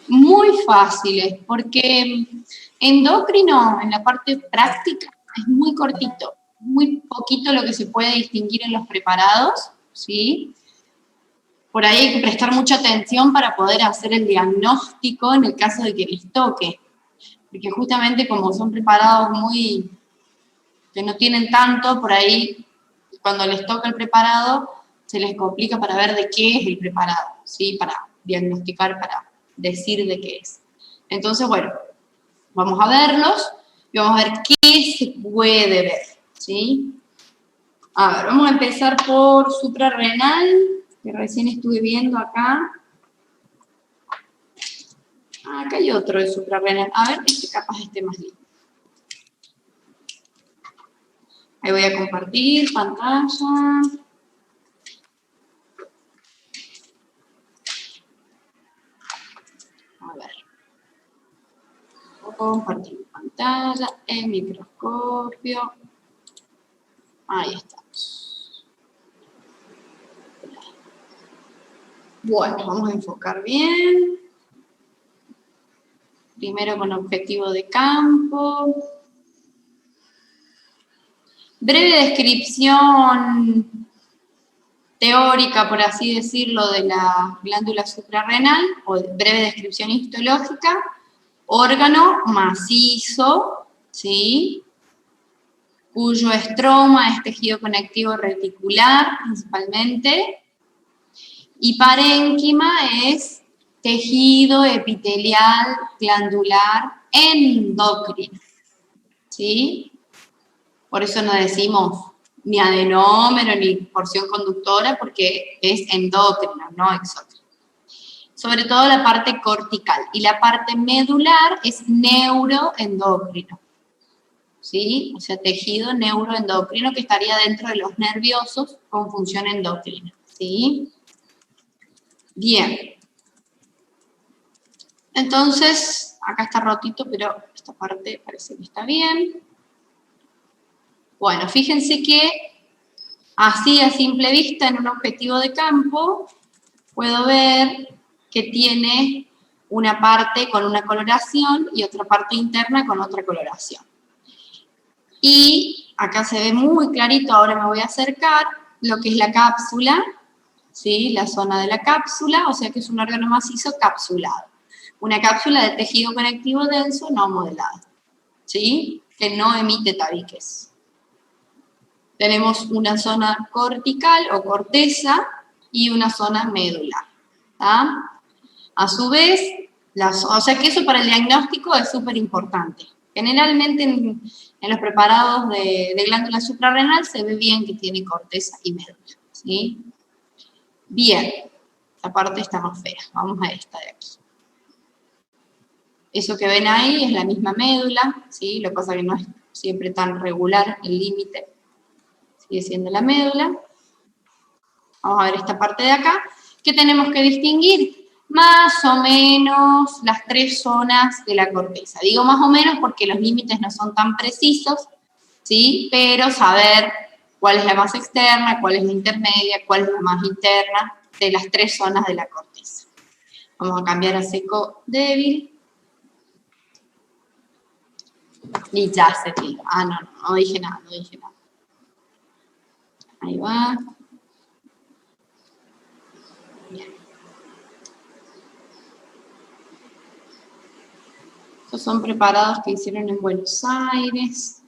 Muy fáciles, porque endocrino, en la parte práctica, es muy cortito, muy poquito lo que se puede distinguir en los preparados, ¿sí? Por ahí hay que prestar mucha atención para poder hacer el diagnóstico en el caso de que les toque, porque justamente como son preparados muy, que no tienen tanto, por ahí cuando les toca el preparado, se les complica para ver de qué es el preparado, ¿sí? Para diagnosticar, para decir de qué es. Entonces, bueno, vamos a verlos y vamos a ver qué se puede ver, ¿sí? A ver, vamos a empezar por suprarrenal, que recién estuve viendo acá. Ah, acá hay otro de suprarrenal. A ver, este capaz esté más lindo. Ahí voy a compartir pantalla. A ver. Compartir pantalla, el microscopio. Ahí estamos. Bueno, vamos a enfocar bien. Primero con objetivo de campo. Breve descripción teórica, por así decirlo, de la glándula suprarrenal, o breve descripción histológica. Órgano macizo, ¿sí? Cuyo estroma es tejido conectivo reticular, principalmente, y parénquima es tejido epitelial glandular endocrino, ¿sí? Por eso no decimos ni adenómero ni porción conductora, porque es endocrino, no exócrino. Sobre todo la parte cortical, y la parte medular es neuroendocrino, ¿sí? O sea, tejido neuroendocrino que estaría dentro de los nerviosos con función endocrina, ¿sí? Bien. Entonces, acá está rotito, pero esta parte parece que está bien. Bueno, fíjense que así a simple vista en un objetivo de campo puedo ver que tiene una parte con una coloración y otra parte interna con otra coloración. Y acá se ve muy clarito, ahora me voy a acercar, lo que es la cápsula, ¿sí? La zona de la cápsula, o sea que es un órgano macizo capsulado. Una cápsula de tejido conectivo denso no modelado, ¿sí? Que no emite tabiques. Tenemos una zona cortical o corteza y una zona medular, ¿tá? A su vez, o sea que eso para el diagnóstico es súper importante. Generalmente en los preparados de glándula suprarrenal se ve bien que tiene corteza y médula, ¿sí? Bien, esta parte está más fea. Vamos a esta de aquí. Eso que ven ahí es la misma médula, ¿sí? Lo que pasa es que no es siempre tan regular el límite. Sigue siendo la médula. Vamos a ver esta parte de acá. ¿Qué tenemos que distinguir? Más o menos las tres zonas de la corteza. Digo más o menos porque los límites no son tan precisos, ¿sí? Pero saber cuál es la más externa, cuál es la intermedia, cuál es la más interna de las tres zonas de la corteza. Vamos a cambiar a seco débil. Y ya se tira. Ah, no dije nada, no dije nada. Ahí va. Bien. Estos son preparados que hicieron en Buenos Aires.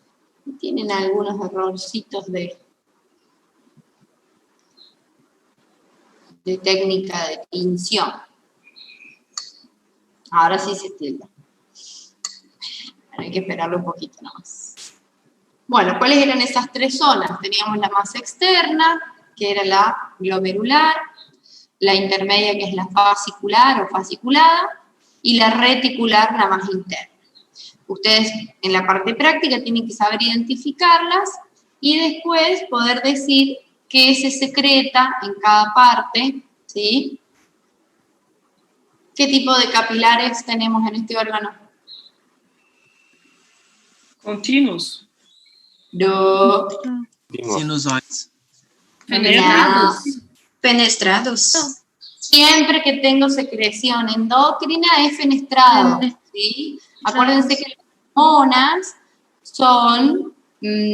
Y tienen algunos errorcitos de técnica de tinción. Ahora sí se tilda. Hay que esperarlo un poquito nomás. Bueno, ¿cuáles eran esas tres zonas? Teníamos la más externa, que era la glomerular, la intermedia, que es la fascicular o fasciculada, y la reticular, la más interna. Ustedes en la parte práctica tienen que saber identificarlas y después poder decir qué se secreta en cada parte, ¿sí? ¿Qué tipo de capilares tenemos en este órgano? Continuos. No. Sinusoides. Penetrados. Penetrados. Siempre que tengo secreción endocrina es fenestrado, ¿sí? Acuérdense que las hormonas son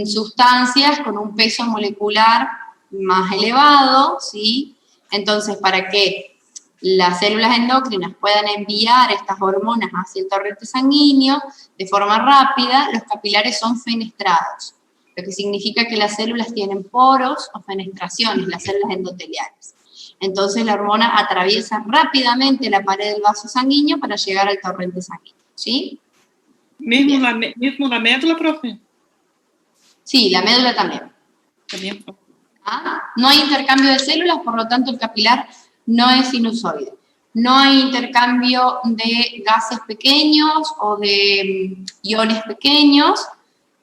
sustancias con un peso molecular más elevado, ¿sí? Entonces, para que las células endocrinas puedan enviar estas hormonas hacia el torrente sanguíneo de forma rápida, los capilares son fenestrados, lo que significa que las células tienen poros o fenestraciones, las células endoteliales. Entonces la hormona atraviesa rápidamente la pared del vaso sanguíneo para llegar al torrente sanguíneo, ¿sí? Mismo la médula, profe. Sí, la médula también. También. ¿Ah? No hay intercambio de células, por lo tanto el capilar no es sinusoide. No hay intercambio de gases pequeños o de iones pequeños,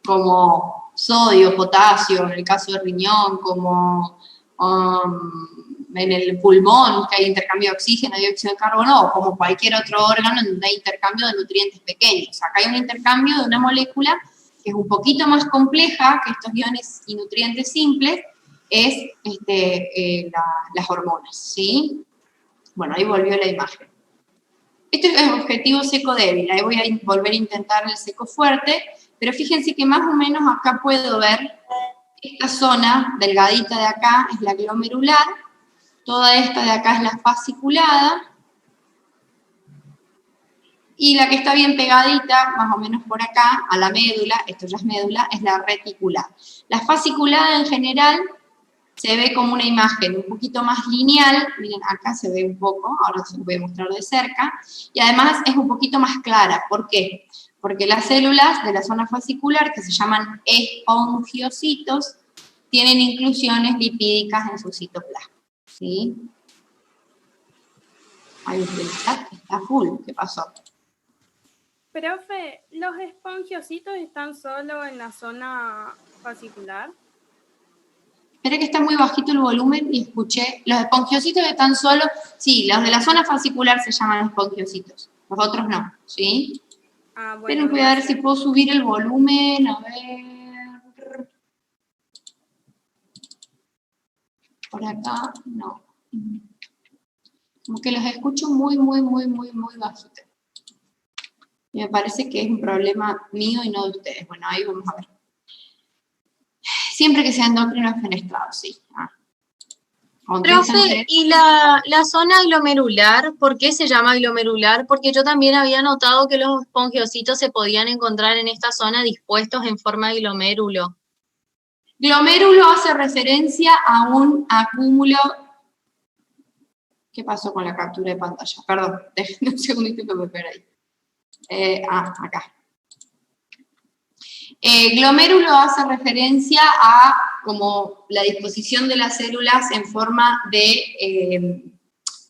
como sodio, potasio, en el caso del riñón, como en el pulmón, que hay intercambio de oxígeno, dióxido de carbono, o como cualquier otro órgano donde hay intercambio de nutrientes pequeños. Acá hay un intercambio de una molécula que es un poquito más compleja que estos iones y nutrientes simples, es las hormonas, ¿sí? Bueno, ahí volvió la imagen. Este es el objetivo seco débil, ahí voy a volver a intentar el seco fuerte, pero fíjense que más o menos acá puedo ver esta zona delgadita de acá es la glomerular, toda esta de acá es la fasciculada, y la que está bien pegadita, más o menos por acá, a la médula, esto ya es médula, es la reticular. La fasciculada en general se ve como una imagen un poquito más lineal, miren, acá se ve un poco, ahora se lo voy a mostrar de cerca, y además es un poquito más clara. ¿Por qué? Porque las células de la zona fascicular, que se llaman espongiocitos, tienen inclusiones lipídicas en su citoplasma, ¿sí? Ay, el chat está full, ¿qué pasó? Profe, ¿los espongiocitos están solo en la zona fascicular? Espera que está muy bajito el volumen y escuché. Los espongiocitos están solo, sí, los de la zona fascicular se llaman espongiocitos, los otros no, ¿sí? Ah, bueno. Esperen, voy a ver si puedo subir el volumen, a ver. Por acá, no. Como que los escucho muy bajito. Y me parece que es un problema mío y no de ustedes. Bueno, ahí vamos a ver. Siempre que sea endocrino es fenestrado, sí. Profe, ¿y la zona glomerular, por qué se llama glomerular? Porque yo también había notado que los espongiocitos se podían encontrar en esta zona dispuestos en forma de glomérulo. Glomérulo hace referencia a un acúmulo. ¿Qué pasó con la captura de pantalla? Perdón, déjenme un segundito que me perdí. Acá. Glomérulo hace referencia a como la disposición de las células en forma de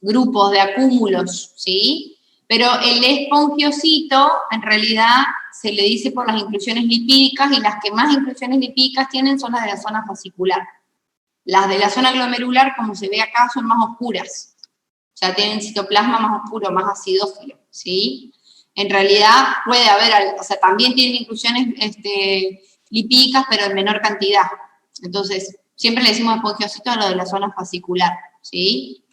grupos, de acúmulos, ¿sí? Pero el espongiocito, en realidad, se le dice por las inclusiones lipídicas, y las que más inclusiones lipídicas tienen son las de la zona fascicular. Las de la zona glomerular, como se ve acá, son más oscuras. O sea, tienen citoplasma más oscuro, más acidófilo, ¿sí? En realidad puede haber, o sea, también tienen inclusiones lipídicas, pero en menor cantidad. Entonces, siempre le decimos espongiocitos a lo de la zona fascicular, ¿sí?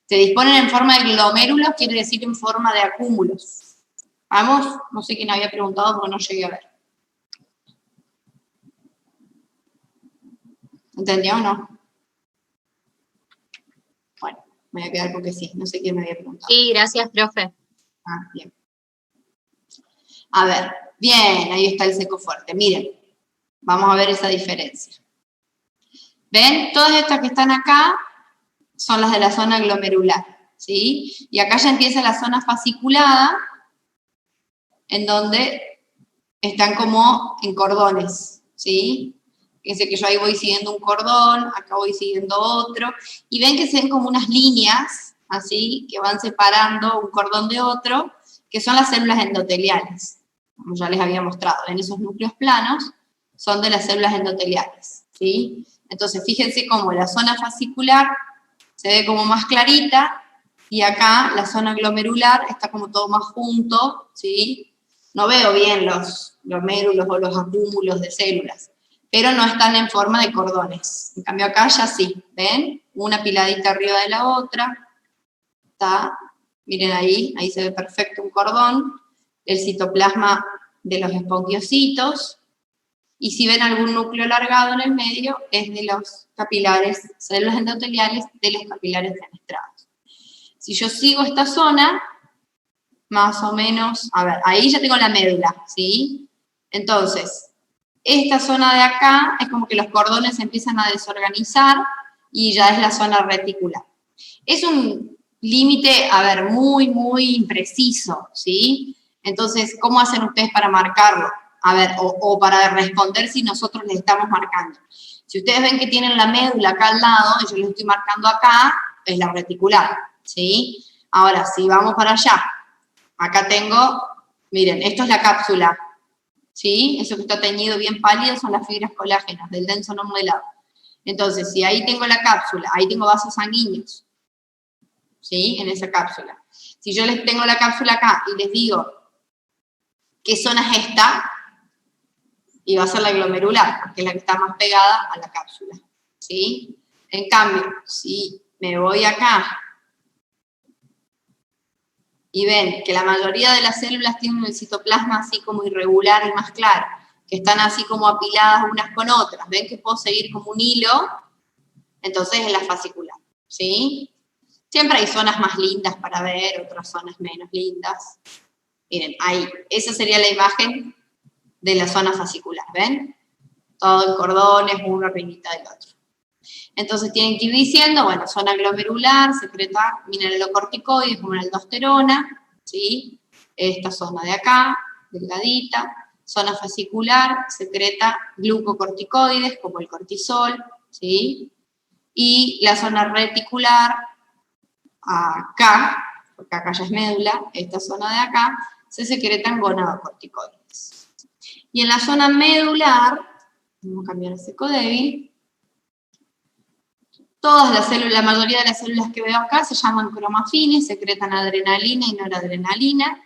Se disponen en forma de glomérulos, quiere decir en forma de acúmulos. Vamos, no sé quién había preguntado porque no llegué a ver. ¿Entendió o no? Bueno, me voy a quedar porque sí, no sé quién me había preguntado. Sí, gracias, profe. Bien. A ver, bien, ahí está el seco fuerte. Miren, vamos a ver esa diferencia. ¿Ven? Todas estas que están acá son las de la zona glomerular, ¿sí? Y acá ya empieza la zona fasciculada, en donde están como en cordones, ¿sí? Fíjense que yo ahí voy siguiendo un cordón, acá voy siguiendo otro, y ven que se ven como unas líneas, así, que van separando un cordón de otro, que son las células endoteliales. Como ya les había mostrado, en esos núcleos planos son de las células endoteliales, ¿sí? Entonces, fíjense cómo la zona fascicular se ve como más clarita, y acá la zona glomerular está como todo más junto, ¿sí? No veo bien los glomérulos o los acúmulos de células, pero no están en forma de cordones. En cambio acá ya sí, ¿ven? Una piladita arriba de la otra. ¿está? Miren ahí se ve perfecto un cordón, el citoplasma de los espongiocitos, y si ven algún núcleo alargado en el medio, es de los capilares, células endoteliales de los capilares fenestrados. Si yo sigo esta zona, más o menos, a ver, ahí ya tengo la médula, ¿sí? Entonces, esta zona de acá es como que los cordones se empiezan a desorganizar y ya es la zona reticular. Es un límite, a ver, muy, muy impreciso, ¿sí? Entonces, ¿cómo hacen ustedes para marcarlo? A ver, o para responder si nosotros les estamos marcando. Si ustedes ven que tienen la médula acá al lado, y yo les estoy marcando acá, es la reticular, ¿sí? Ahora, si vamos para allá, acá tengo, miren, esto es la cápsula, ¿sí? Eso que está teñido bien pálido son las fibras colágenas del denso no modelado. Entonces, si ahí tengo la cápsula, ahí tengo vasos sanguíneos, ¿sí? En esa cápsula. Si yo les tengo la cápsula acá y les digo, ¿qué zona es esta? Y va a ser la glomerular, porque es la que está más pegada a la cápsula, ¿sí? En cambio, si me voy acá y ven que la mayoría de las células tienen el citoplasma así como irregular y más claro, que están así como apiladas unas con otras, ven que puedo seguir como un hilo, entonces es la fascicular, ¿sí? Siempre hay zonas más lindas para ver, otras zonas menos lindas. Miren, ahí, esa sería la imagen de la zona fascicular, ¿ven? Todo en cordones, uno arribita del otro. Entonces tienen que ir diciendo, bueno, zona glomerular, secreta mineralocorticoides como la aldosterona, ¿sí? Esta zona de acá, delgadita. Zona fascicular, secreta glucocorticoides como el cortisol, ¿sí? Y la zona reticular, acá, porque acá ya es médula, esta zona de acá, se secretan gonadocorticoides. Y en la zona medular, vamos a cambiar ese codébil, todas las células, la mayoría de las células que veo acá se llaman cromafines, secretan adrenalina y noradrenalina,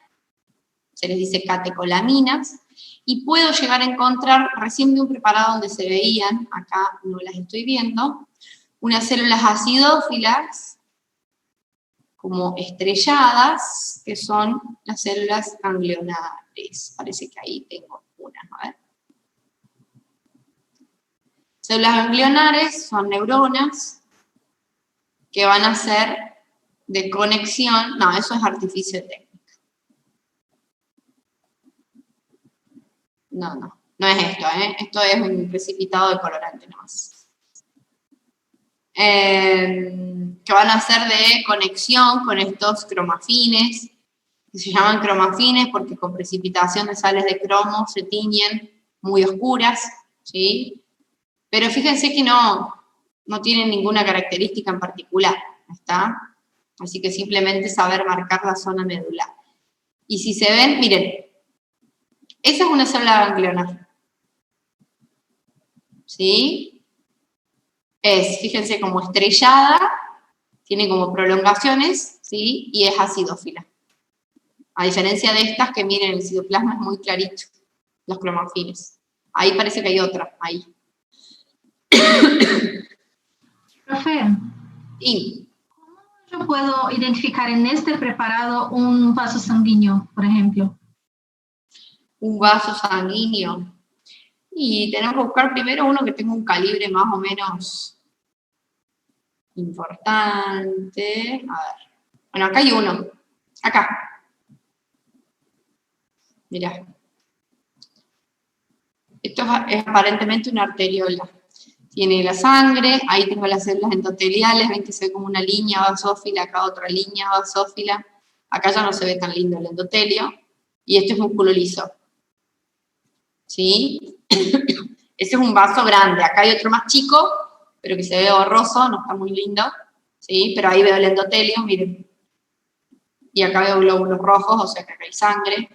se les dice catecolaminas, y puedo llegar a encontrar, recién de un preparado donde se veían, acá no las estoy viendo, unas células acidófilas, como estrelladas, que son las células ganglionares. Parece que ahí tengo una, a ver. Células ganglionares son neuronas que van a ser de conexión, no, eso es artificio técnico. No es esto, esto es un precipitado de colorante nomás. Que van a ser de conexión con estos cromafines, que se llaman cromafines porque con precipitación de sales de cromo se tiñen muy oscuras, ¿sí? Pero fíjense que no tienen ninguna característica en particular, ¿está? Así que simplemente saber marcar la zona medular. Y si se ven, miren, esa es una célula ganglionar, ¿sí? Fíjense, como estrellada, tiene como prolongaciones, ¿sí? Y es acidófila. A diferencia de estas, que miren, el citoplasma es muy clarito, los cromafines. Ahí parece que hay otra, ahí. Profe, Y ¿cómo yo puedo identificar en este preparado un vaso sanguíneo, por ejemplo? un vaso sanguíneo. Y tenemos que buscar primero uno que tenga un calibre más o menos importante. A ver. Bueno, acá hay uno. Acá. Mirá. Esto es aparentemente una arteriola. Tiene la sangre, ahí tengo las células endoteliales, ven que se ve como una línea basófila, acá otra línea basófila. Acá ya no se ve tan lindo el endotelio. Y esto es músculo liso. ¿Sí? Ese es un vaso grande. Acá hay otro más chico, pero que se ve borroso, no está muy lindo. ¿Sí? Pero ahí veo el endotelio, miren. Y acá veo glóbulos rojos, o sea que acá hay sangre.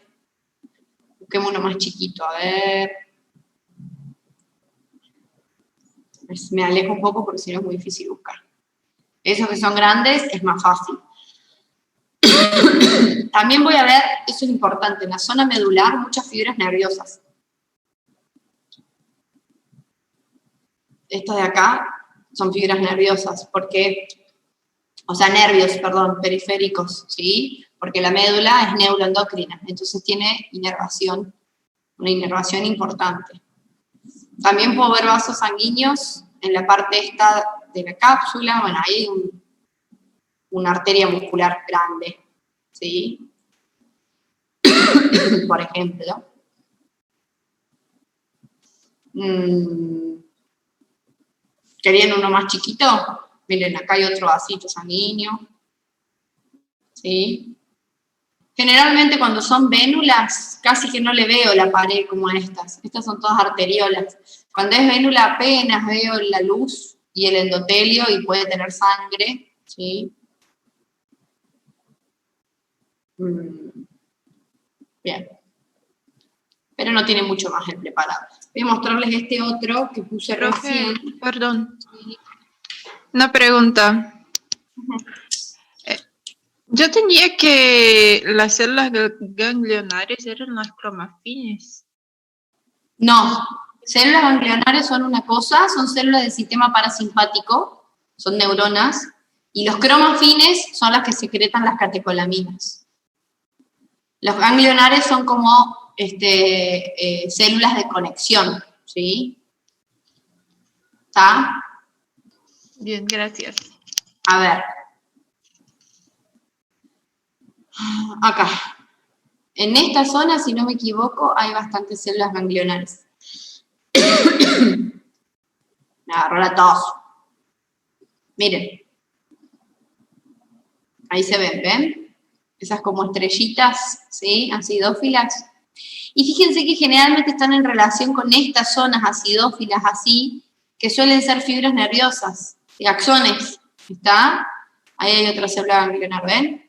Busquemos uno más chiquito, a ver. Me alejo un poco porque si no es muy difícil buscar. Esos que son grandes es más fácil. También voy a ver, eso es importante, en la zona medular muchas fibras nerviosas. Estos de acá son fibras nerviosas porque o sea, nervios, perdón, periféricos, ¿sí? Porque la médula es neuroendocrina, entonces tiene inervación, una inervación importante. También puedo ver vasos sanguíneos en la parte esta de la cápsula, bueno, ahí hay una arteria muscular grande, ¿sí? Por ejemplo. ¿Querían uno más chiquito? Miren, acá hay otro vasito sanguíneo. ¿Sí? Generalmente cuando son vénulas, casi que no le veo la pared como a estas. Estas son todas arteriolas. Cuando es vénula apenas veo la luz y el endotelio y puede tener sangre. ¿Sí? Bien. Pero no tiene mucho más el preparado. Voy a mostrarles este otro que puse recién. Perdón. Una pregunta. Yo tenía que las células ganglionares eran las cromafines. No, células ganglionares son una cosa, son células del sistema parasimpático, son neuronas, y los cromafines son las que secretan las catecolaminas. Los ganglionares son como células de conexión, ¿sí? ¿Está? Bien, gracias. A ver. Acá. En esta zona, si no me equivoco, hay bastantes células ganglionares. Me agarró la tos. Miren. Ahí se ven? Esas como estrellitas, ¿sí? Acidófilas. Y fíjense que generalmente están en relación con estas zonas acidófilas así, que suelen ser fibras nerviosas, axones, ¿está? Ahí hay otra célula ganglionar, ¿ven?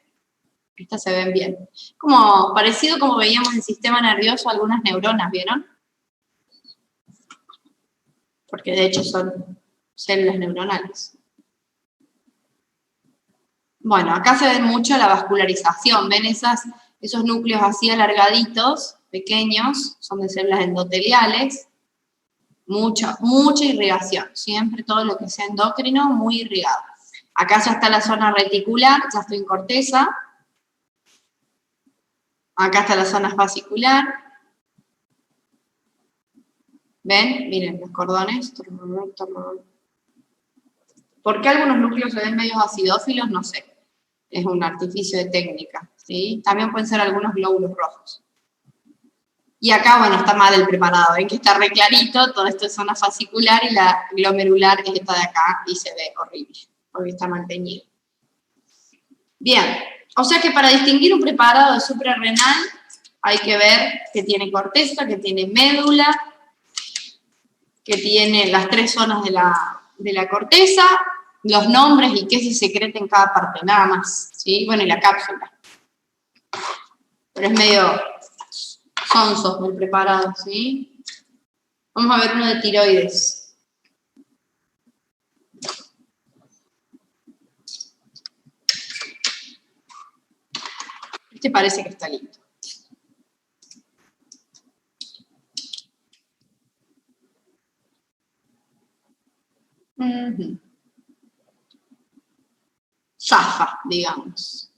Estas se ven bien. Como parecido como veíamos en el sistema nervioso algunas neuronas, ¿vieron? Porque de hecho son células neuronales. Bueno, acá se ve mucho la vascularización, ¿ven esos núcleos así alargaditos, pequeños, son de células endoteliales? Mucha irrigación, siempre todo lo que sea endocrino, muy irrigado. Acá ya está la zona reticular, ya estoy en corteza. Acá está la zona fascicular. ¿Ven? Miren los cordones. ¿Por qué algunos núcleos se ven medios acidófilos? No sé. Es un artificio de técnica, ¿sí? También pueden ser algunos glóbulos rojos. Y acá, bueno, está mal el preparado. Ven que está re clarito, todo esto es zona fascicular y la glomerular es esta de acá y se ve horrible, porque está mal teñido. Bien, o sea que para distinguir un preparado de suprarrenal hay que ver que tiene corteza, que tiene médula, que tiene las tres zonas de la corteza, los nombres y qué se secreta en cada parte, nada más, ¿sí? Bueno, y la cápsula. Pero es medio sonso el preparado, ¿sí? Vamos a ver uno de tiroides. Este parece que está lindo. Zafa, digamos.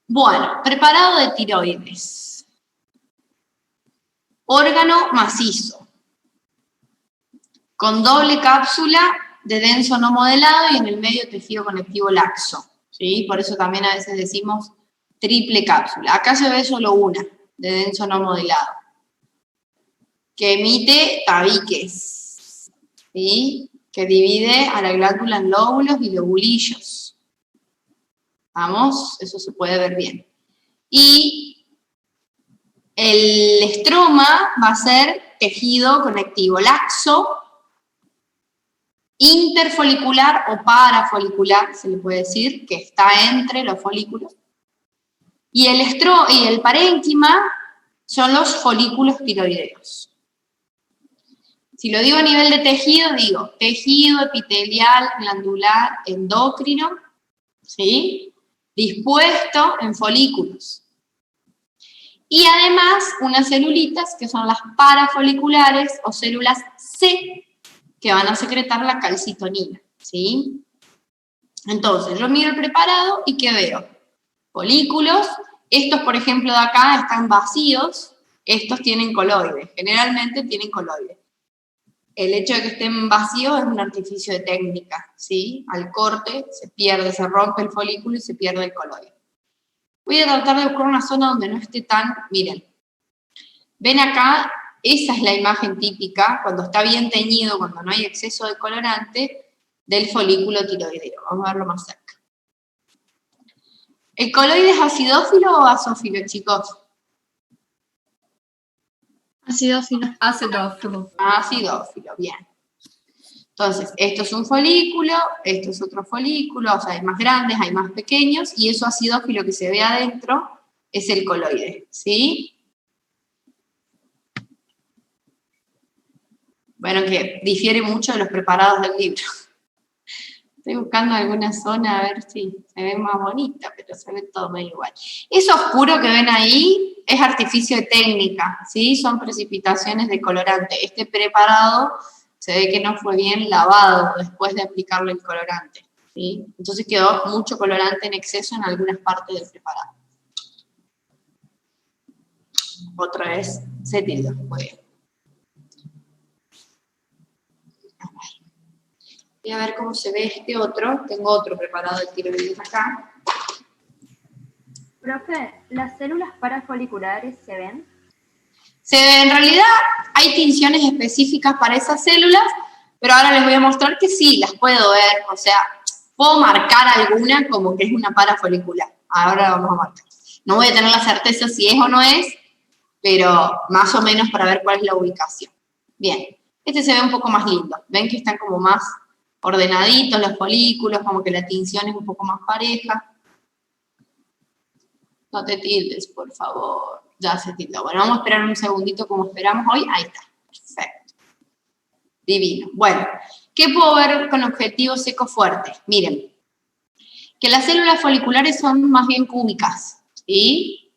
Bueno, preparado de tiroides. Órgano macizo. Con doble cápsula de denso no modelado y en el medio tejido conectivo laxo. ¿Sí? Por eso también a veces decimos triple cápsula. Acá se ve solo una, de denso no modelado, que emite tabiques, ¿sí? Que divide a la glándula en lóbulos y lobulillos. Vamos, eso se puede ver bien. Y el estroma va a ser tejido conectivo laxo, interfolicular o parafolicular, se le puede decir, que está entre los folículos. Y el parénquima son los folículos tiroideos. Si lo digo a nivel de tejido, digo tejido epitelial, glandular, endocrino, ¿sí? Dispuesto en folículos. Y además unas celulitas que son las parafoliculares o células C, que van a secretar la calcitonina, ¿sí? Entonces, yo miro el preparado y ¿qué veo? Folículos. Estos, por ejemplo, de acá están vacíos. Estos tienen coloides. Generalmente tienen coloides. El hecho de que estén vacíos es un artificio de técnica, ¿sí? Al corte se pierde, se rompe el folículo y se pierde el coloide. Voy a tratar de buscar una zona donde no esté tan... Miren, ven acá, esa es la imagen típica, cuando está bien teñido, cuando no hay exceso de colorante, del folículo tiroideo. Vamos a verlo más cerca. ¿El coloide es acidófilo o basófilo, chicos? Acidófilo. Acidófilo. Acidófilo, bien. Entonces, esto es un folículo, esto es otro folículo, o sea, hay más grandes, hay más pequeños, y eso acidófilo que se ve adentro es el coloide, ¿sí? Bueno, que difiere mucho de los preparados del libro. Estoy buscando alguna zona a ver si se ve más bonita, pero se ve todo medio igual. Eso oscuro que ven ahí es artificio de técnica, ¿sí? Son precipitaciones de colorante. Este preparado se ve que no fue bien lavado después de aplicarle el colorante, ¿sí? Entonces quedó mucho colorante en exceso en algunas partes del preparado. Otra vez, cetildo, muy bien. Voy a ver cómo se ve este otro. Tengo otro preparado de tiroides acá. Profe, ¿las células parafoliculares se ven? En realidad hay tinciones específicas para esas células, pero ahora les voy a mostrar que sí, las puedo ver. O sea, puedo marcar alguna como que es una parafolicular. Ahora vamos a marcar. No voy a tener la certeza si es o no es, pero más o menos para ver cuál es la ubicación. Bien, este se ve un poco más lindo. Ven que están como más ordenaditos los folículos, como que la tinción es un poco más pareja. No te tildes, por favor. Ya se tildó. Bueno, vamos a esperar un segundito como esperamos hoy. Ahí está. Perfecto. Divino. Bueno, ¿qué puedo ver con objetivo seco fuerte? Miren, que las células foliculares son más bien cúbicas, ¿sí?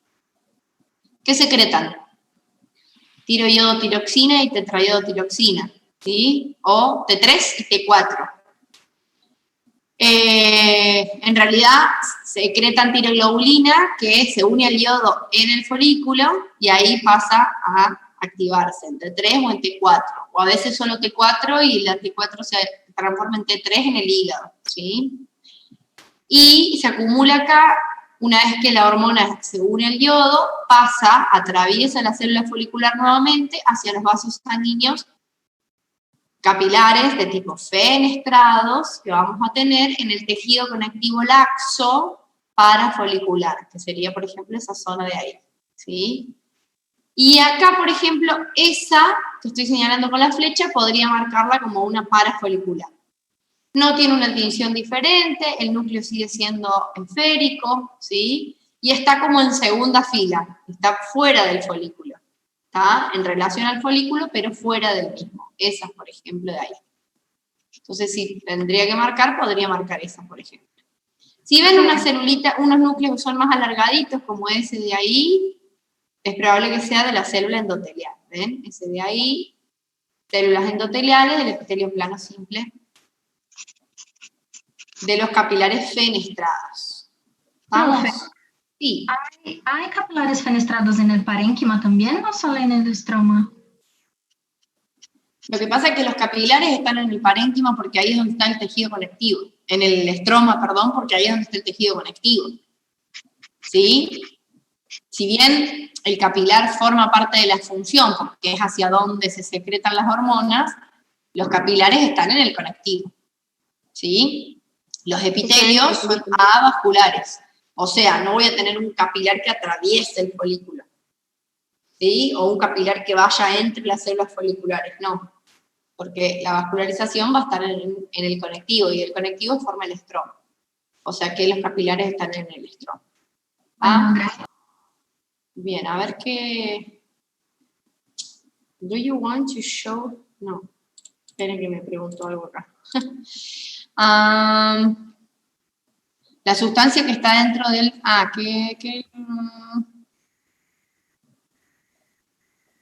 ¿Qué secretan? Tiroiodotiroxina y tetraiodotiroxina, ¿sí? O T3 y T4. En realidad secretan tiroglobulina que se une al yodo en el folículo y ahí pasa a activarse en T3 o en T4, o a veces solo T4 y la T4 se transforma en T3 en el hígado, ¿sí? Y se acumula acá, una vez que la hormona se une al yodo, pasa, atraviesa la célula folicular nuevamente hacia los vasos sanguíneos capilares de tipo fenestrados que vamos a tener en el tejido conectivo laxo parafolicular, que sería, por ejemplo, esa zona de ahí, ¿sí? Y acá, por ejemplo, esa que estoy señalando con la flecha, podría marcarla como una parafolicular. No tiene una tinción diferente, el núcleo sigue siendo esférico, ¿sí? Y está como en segunda fila, está fuera del folículo. Está en relación al folículo, pero fuera del mismo. Esas, por ejemplo, de ahí. Entonces, si tendría que marcar, podría marcar esas, por ejemplo. Si ven una celulita, unos núcleos que son más alargaditos, como ese de ahí, es probable que sea de la célula endotelial. ¿Ven? Ese de ahí, células endoteliales del epitelio plano simple, de los capilares fenestrados. ¿Vamos? Sí. ¿Hay capilares fenestrados en el parénquima también o solo en el estroma? Lo que pasa es que los capilares están en el parénquima porque ahí es donde está el tejido conectivo. En el estroma, perdón, porque ahí es donde está el tejido conectivo. ¿Sí? Si bien el capilar forma parte de la función, porque es hacia donde se secretan las hormonas, los capilares están en el conectivo. ¿Sí? Los epitelios son avasculares. O sea, no voy a tener un capilar que atraviese el folículo, ¿sí? O un capilar que vaya entre las células foliculares, no. Porque la vascularización va a estar en el conectivo, y el conectivo forma el estroma. O sea que los capilares están en el estroma. ¿Ah? Gracias. Bien, a ver qué... Do you want to show? No. Esperen que me preguntó algo acá. La sustancia que está dentro del...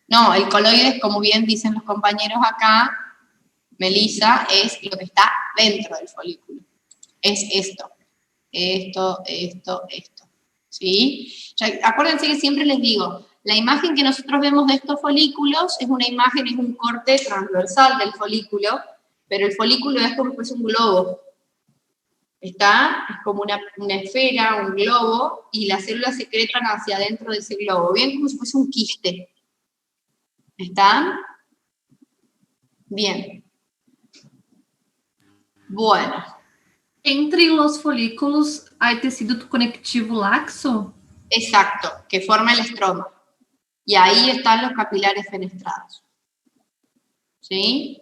No, el coloide, como bien dicen los compañeros acá, Melissa, es lo que está dentro del folículo. es esto. Esto, ¿sí? Ya, acuérdense que siempre les digo, la imagen que nosotros vemos de estos folículos es una imagen, es un corte transversal del folículo, pero el folículo es como si fuese un globo. ¿Está? Es como una esfera, un globo, y las células secretan hacia adentro de ese globo, bien como si fuese un quiste. ¿Está? Bien. Bueno. Entre los folículos hay tecido conectivo laxo. Exacto, que forma el estroma. Y ahí están los capilares fenestrados. ¿Sí?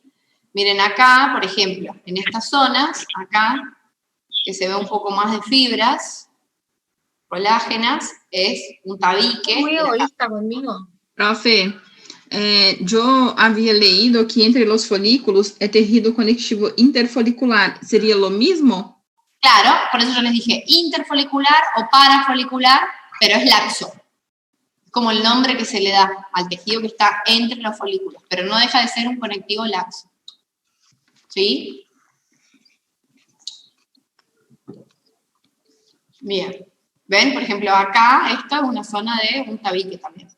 Miren acá, por ejemplo, en estas zonas, acá, que se ve un poco más de fibras colágenas, es un tabique. Muy egoísta conmigo. Profe, yo había leído que entre los folículos el tejido conectivo interfolicular sería lo mismo. Claro, por eso yo les dije interfolicular o parafolicular, pero es laxo. Como el nombre que se le da al tejido que está entre los folículos, pero no deja de ser un conectivo laxo. ¿Sí? Bien. ¿Ven? Por ejemplo, acá, esta es una zona de un tabique también.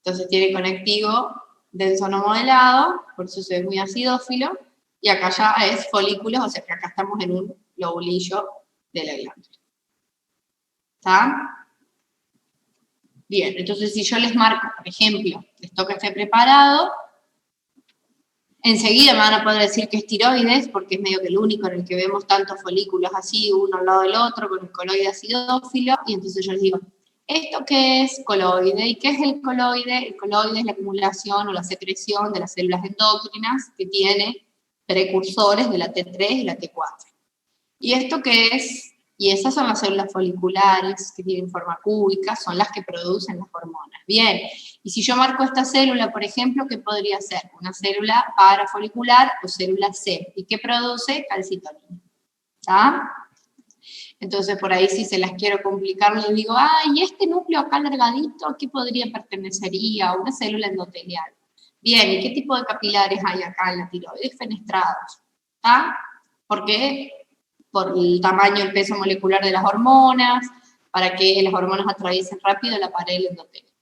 Entonces tiene conectivo denso no modelado, por eso se ve muy acidófilo, y acá ya es folículos, o sea que acá estamos en un lobulillo de la glándula. ¿Está? Bien, entonces si yo les marco, por ejemplo, les toca este preparado, enseguida me van a poder decir que es tiroides, porque es medio que el único en el que vemos tantos folículos así, uno al lado del otro, con el coloide acidófilo, y entonces yo les digo, ¿esto qué es? Coloide. ¿Y qué es el coloide? El coloide es la acumulación o la secreción de las células endócrinas que tiene precursores de la T3 y la T4. ¿Y esto qué es? Y esas son las células foliculares que tienen forma cúbica, son las que producen las hormonas. Bien, y si yo marco esta célula, por ejemplo, ¿qué podría ser? Una célula parafolicular o célula C. ¿Y qué produce? Calcitonina. ¿Está? Entonces, por ahí si se las quiero complicar, les digo, ¿y este núcleo acá alargadito a qué podría pertenecería? A una célula endotelial. Bien, ¿y qué tipo de capilares hay acá en la tiroides? Fenestrados. ¿Está? ¿Por qué? Por el tamaño, el peso molecular de las hormonas, para que las hormonas atraviesen rápido la pared del endotelio.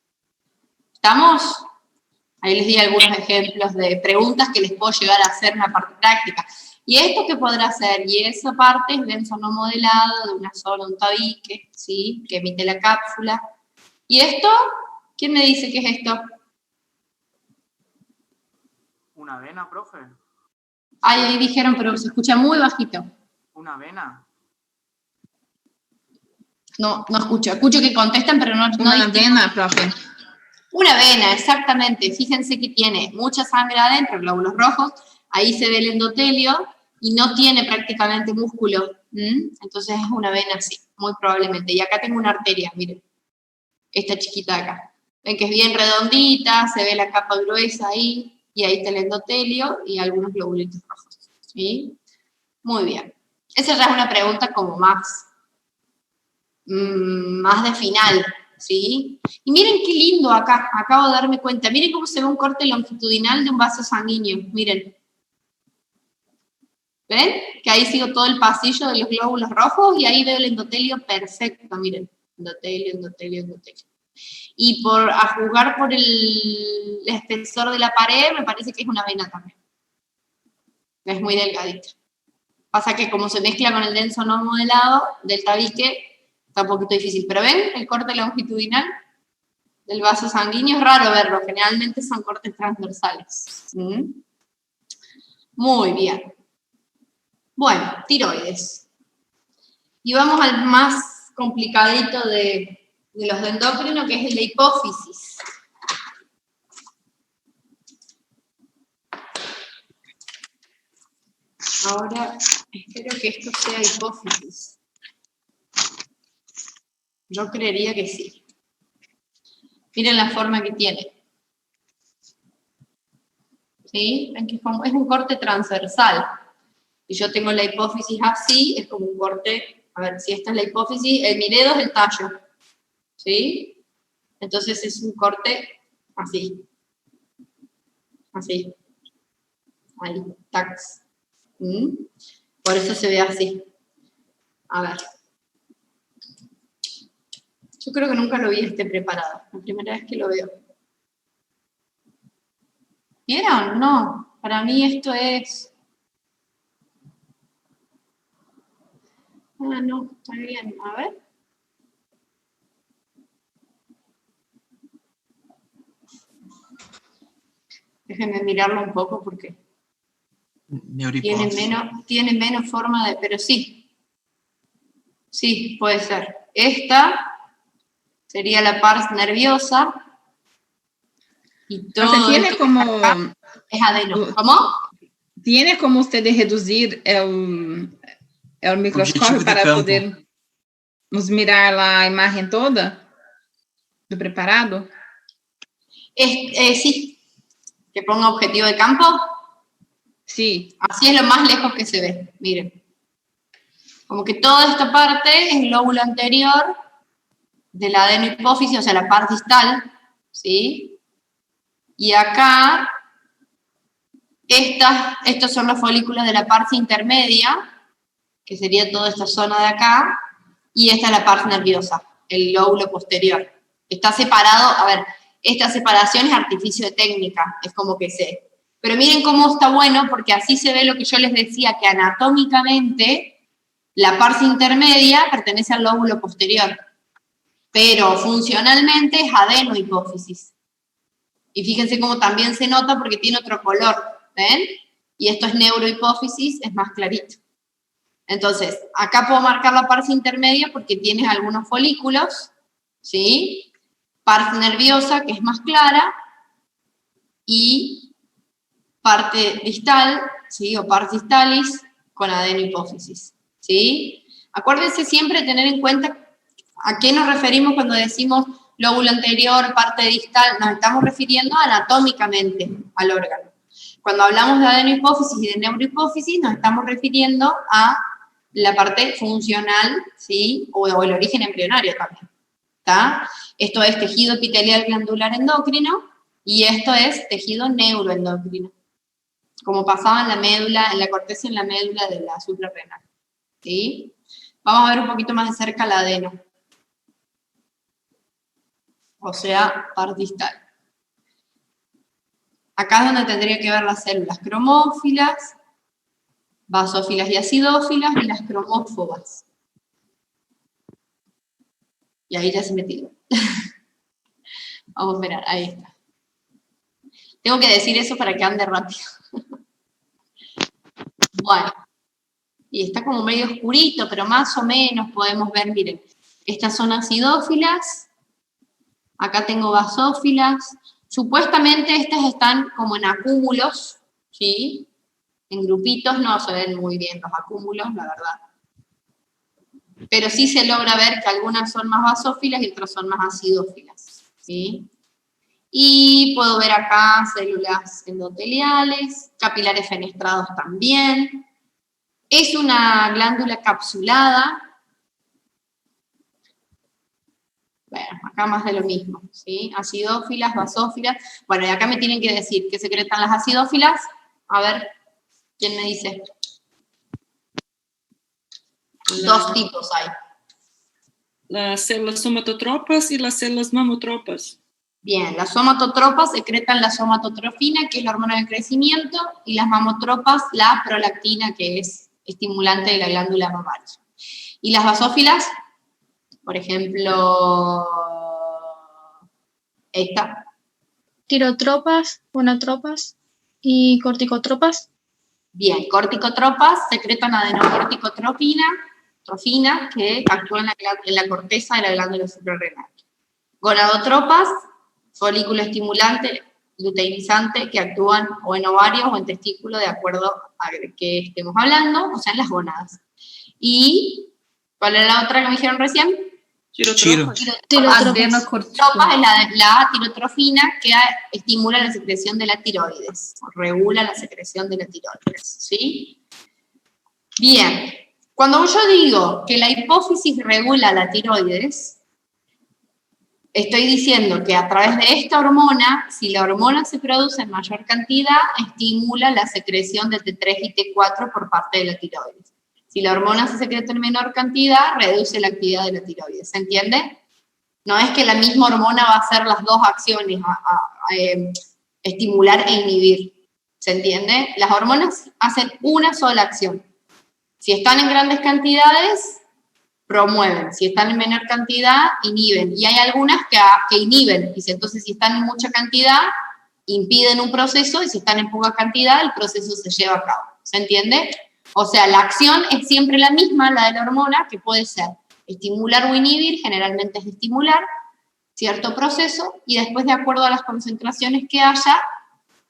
¿Estamos? Ahí les di algunos ejemplos de preguntas que les puedo llegar a hacer en la parte práctica. ¿Y esto qué podrá hacer? Y esa parte es denso no modelado, de una sola, un tabique, ¿sí? Que emite la cápsula. ¿Y esto? ¿Quién me dice qué es esto? Una vena, profe. Ahí dijeron, pero se escucha muy bajito. Una vena. No escucho. Escucho que contestan, pero no Una vena, profe. Una vena, exactamente. Fíjense que tiene mucha sangre adentro, glóbulos rojos, ahí se ve el endotelio y no tiene prácticamente músculo. Entonces es una vena así, muy probablemente. Y acá tengo una arteria, miren. Esta chiquita de acá. Ven que es bien redondita, se ve la capa gruesa ahí, y ahí está el endotelio y algunos globulitos rojos. ¿Sí? Muy bien. Esa ya es una pregunta como más de final, ¿sí? Y miren qué lindo acá, acabo de darme cuenta. Miren cómo se ve un corte longitudinal de un vaso sanguíneo, miren. ¿Ven? Que ahí sigo todo el pasillo de los glóbulos rojos y ahí veo el endotelio perfecto, miren. Endotelio, endotelio, endotelio. Y a jugar por el espesor de la pared, me parece que es una vena también. Es muy delgadita. Pasa que como se mezcla con el denso no modelado del tabique, está un poquito difícil. Pero ven, el corte longitudinal del vaso sanguíneo es raro verlo. Generalmente son cortes transversales. Muy bien. Bueno, tiroides. Y vamos al más complicadito de los de endocrino, que es el de hipófisis. Ahora, espero que esto sea hipófisis. Yo creería que sí. Miren la forma que tiene. ¿Sí? Ven que es un corte transversal. Si yo tengo la hipófisis así, es como un corte, a ver, si esta es la hipófisis, mi dedo es el tallo. ¿Sí? Entonces es un corte así. Así. Ahí, tax. Por eso se ve así. A ver. Yo creo que nunca lo vi preparado. La primera vez que lo veo. ¿Vieron? No. Para mí esto es... Ah, no, está bien. A ver. Déjenme mirarlo un poco porque tiene menos forma de... Pero sí. Sí, puede ser. Esta sería la pars nerviosa. Y todo Entonces, tiene como... Es adeno. ¿Cómo? ¿Tiene como ustedes reducir el microscopio para poder nos mirar la imagen toda do preparado? Sí. Que ponga objetivo de campo. Sí. Así es lo más lejos que se ve. Miren. Como que toda esta parte es el lóbulo anterior de la adenohipófisis, o sea, la parte distal, ¿sí? Y acá, estos son los folículos de la parte intermedia, que sería toda esta zona de acá, y esta es la parte nerviosa, el lóbulo posterior. Está separado, a ver, esta separación es artificio de técnica, es como que se... Pero miren cómo está bueno, porque así se ve lo que yo les decía, que anatómicamente la parte intermedia pertenece al lóbulo posterior, pero funcionalmente es adenohipófisis. Y fíjense cómo también se nota porque tiene otro color, ¿ven? Y esto es neurohipófisis, es más clarito. Entonces, acá puedo marcar la parte intermedia porque tienes algunos folículos, ¿sí? Parte nerviosa, que es más clara, y parte distal, ¿sí? O parte distalis con adenohipófisis, ¿sí? Acuérdense siempre de tener en cuenta a qué nos referimos cuando decimos lóbulo anterior, parte distal, nos estamos refiriendo anatómicamente al órgano. Cuando hablamos de adenohipófisis y de neurohipófisis, nos estamos refiriendo a la parte funcional, ¿sí? O el origen embrionario también, ¿está? Esto es tejido epitelial glandular endocrino y esto es tejido neuroendocrino, como pasaba en la médula, en la corteza y en la médula de la suprarrenal, ¿sí? Vamos a ver un poquito más de cerca la adeno. O sea, parte distal. Acá es donde tendría que ver las células cromófilas, basófilas y acidófilas, y las cromófobas. Y ahí ya se metió. Vamos a esperar, ahí está. Tengo que decir eso para que ande rápido. Bueno. Y está como medio oscurito, pero más o menos podemos ver, miren, estas son acidófilas, acá tengo basófilas, supuestamente estas están como en acúmulos, ¿sí? En grupitos no se ven muy bien los acúmulos, la verdad. Pero sí se logra ver que algunas son más basófilas y otras son más acidófilas, ¿sí? Y puedo ver acá células endoteliales, capilares fenestrados también. Es una glándula capsulada. Bueno, acá más de lo mismo, ¿sí? Acidófilas, basófilas. Bueno, y acá me tienen que decir qué secretan las acidófilas. A ver, ¿quién me dice? Dos tipos hay. Las células somatotropas y las células mamotropas. Bien, las somatotropas secretan la somatotrofina, que es la hormona del crecimiento, y las mamotropas, la prolactina, que es estimulante de la glándula mamaria. Y las basófilas, por ejemplo, esta. Tirotropas, gonatropas y corticotropas. Bien, corticotropas secretan adenocorticotropina, que actúa en la corteza de la glándula suprarrenal. Gonadotropas, folículo estimulante, luteinizante, que actúan o en ovarios o en testículos, de acuerdo a que estemos hablando, o sea, en las gónadas. ¿Y cuál era la otra que me dijeron recién? Tirotropas. Tirotropas es la tirotrofina, que estimula la secreción de la tiroides, o regula la secreción de la tiroides, ¿sí? Bien, cuando yo digo que la hipófisis regula la tiroides, estoy diciendo que a través de esta hormona, si la hormona se produce en mayor cantidad, estimula la secreción de T3 y T4 por parte de la tiroides. Si la hormona se secreta en menor cantidad, reduce la actividad de la tiroides, ¿se entiende? No es que la misma hormona va a hacer las dos acciones, estimular e inhibir, ¿se entiende? Las hormonas hacen una sola acción. Si están en grandes cantidades, promueven. Si están en menor cantidad, inhiben. Y hay algunas que inhiben. Y entonces, si están en mucha cantidad, impiden un proceso, y si están en poca cantidad, el proceso se lleva a cabo. ¿Se entiende? O sea, la acción es siempre la misma, la de la hormona, que puede ser estimular o inhibir, generalmente es estimular cierto proceso, y después, de acuerdo a las concentraciones que haya,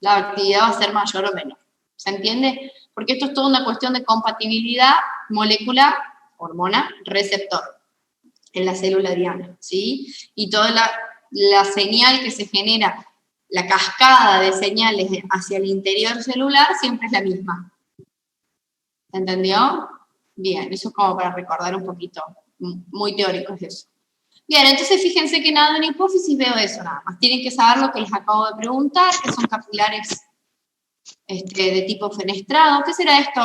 la actividad va a ser mayor o menor. ¿Se entiende? Porque esto es toda una cuestión de compatibilidad molecular, hormona, receptor, en la célula diana, ¿sí? Y toda la señal que se genera, la cascada de señales hacia el interior celular, siempre es la misma. ¿Se entendió? Bien, eso es como para recordar un poquito, muy teórico es eso. Bien, entonces fíjense que nada en hipófisis veo eso nada más. Tienen que saber lo que les acabo de preguntar, que son capilares de tipo fenestrado. ¿Qué será esto?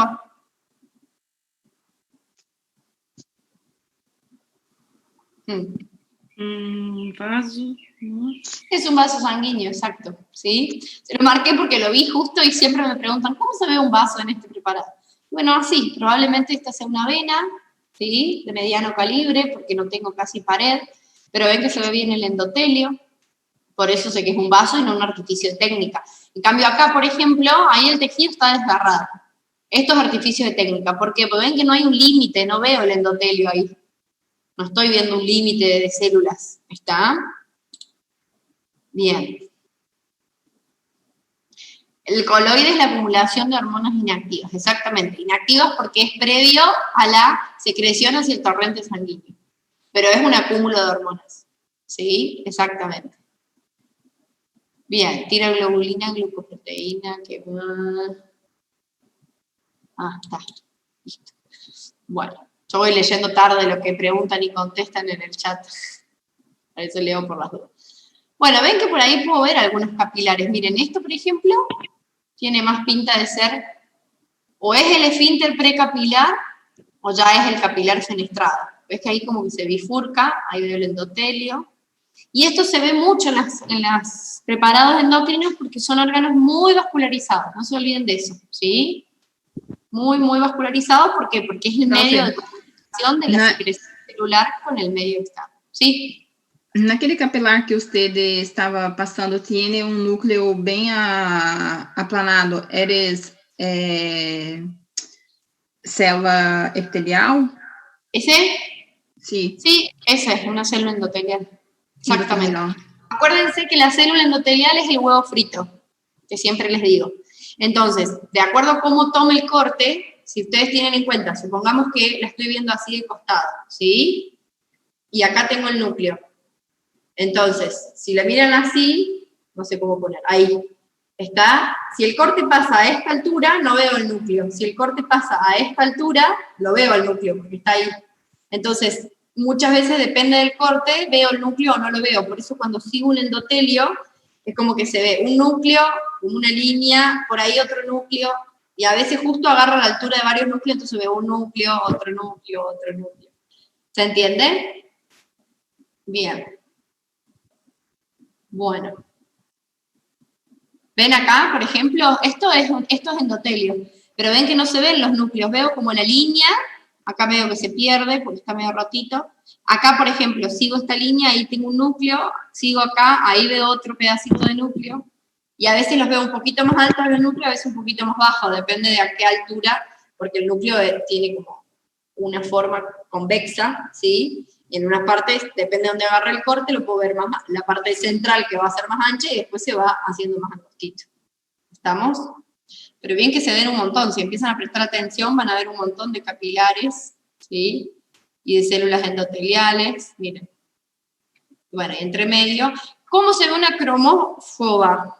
Vaso, ¿no? Es un vaso sanguíneo, exacto, ¿sí? Se lo marqué porque lo vi justo y siempre me preguntan, ¿cómo se ve un vaso en este preparado? Bueno, así, probablemente esta sea una vena, ¿sí? De mediano calibre, porque no tengo casi pared, pero ven que se ve bien el endotelio, por eso sé que es un vaso y no un artificio de técnica. En cambio acá, por ejemplo, ahí el tejido está desgarrado. Esto es artificio de técnica, ¿por qué? Porque ven que no hay un límite, no veo el endotelio ahí. No estoy viendo un límite de células, ¿está? Bien. El coloide es la acumulación de hormonas inactivas, exactamente. Inactivas porque es previo a la secreción hacia el torrente sanguíneo. Pero es un acúmulo de hormonas, ¿sí? Exactamente. Bien, tiroglobulina, glucoproteína, ¿qué más? Ah, está. Listo. Bueno, yo voy leyendo tarde lo que preguntan y contestan en el chat. Por eso leo por las dudas. Bueno, ven que por ahí puedo ver algunos capilares. Miren, esto, por ejemplo, tiene más pinta de ser, o es el esfínter precapilar, o ya es el capilar fenestrado. Ves que ahí como que se bifurca, ahí veo el endotelio. Y esto se ve mucho en los preparados endocrinos porque son órganos muy vascularizados, no se olviden de eso, ¿sí? Muy, muy vascularizados, ¿por qué? Porque es el medio de comunicación de la secreción celular con el medio externo, ¿sí? Naquele capilar que usted estava passando, tem núcleo bem aplanado. Eres célula epitelial? ¿Ese? Sí. Sí, esa es una célula endotelial. Exactamente. Acuérdense que la célula endotelial es el huevo frito, que siempre les digo. Entonces, de acuerdo a cómo tome el corte, si ustedes tienen en cuenta, supongamos que la estoy viendo así de costado, ¿sí? Y acá tengo el núcleo. Entonces, si la miran así, no sé cómo poner, ahí está. Si el corte pasa a esta altura, no veo el núcleo. Si el corte pasa a esta altura, lo veo el núcleo, porque está ahí. Entonces, muchas veces depende del corte, veo el núcleo o no lo veo. Por eso cuando sigo un endotelio, es como que se ve un núcleo, como una línea, por ahí otro núcleo, y a veces justo agarra la altura de varios núcleos, entonces veo un núcleo, otro núcleo, otro núcleo. ¿Se entiende? Bien. Bueno. ¿Ven acá, por ejemplo? Esto es endotelio, pero ven que no se ven los núcleos, veo como la línea, acá veo que se pierde porque está medio rotito. Acá, por ejemplo, sigo esta línea, ahí tengo un núcleo, sigo acá, ahí veo otro pedacito de núcleo, y a veces los veo un poquito más altos el núcleo, a veces un poquito más bajo, depende de a qué altura, porque el núcleo tiene como una forma convexa, ¿sí? Y en unas partes, depende de dónde agarre el corte, lo puedo ver más, la parte central que va a ser más ancha y después se va haciendo más cortito. ¿Estamos? Pero bien que se ven un montón, si empiezan a prestar atención van a ver un montón de capilares, ¿sí? Y de células endoteliales, miren. Bueno, y entre medio, ¿cómo se ve una cromófoba?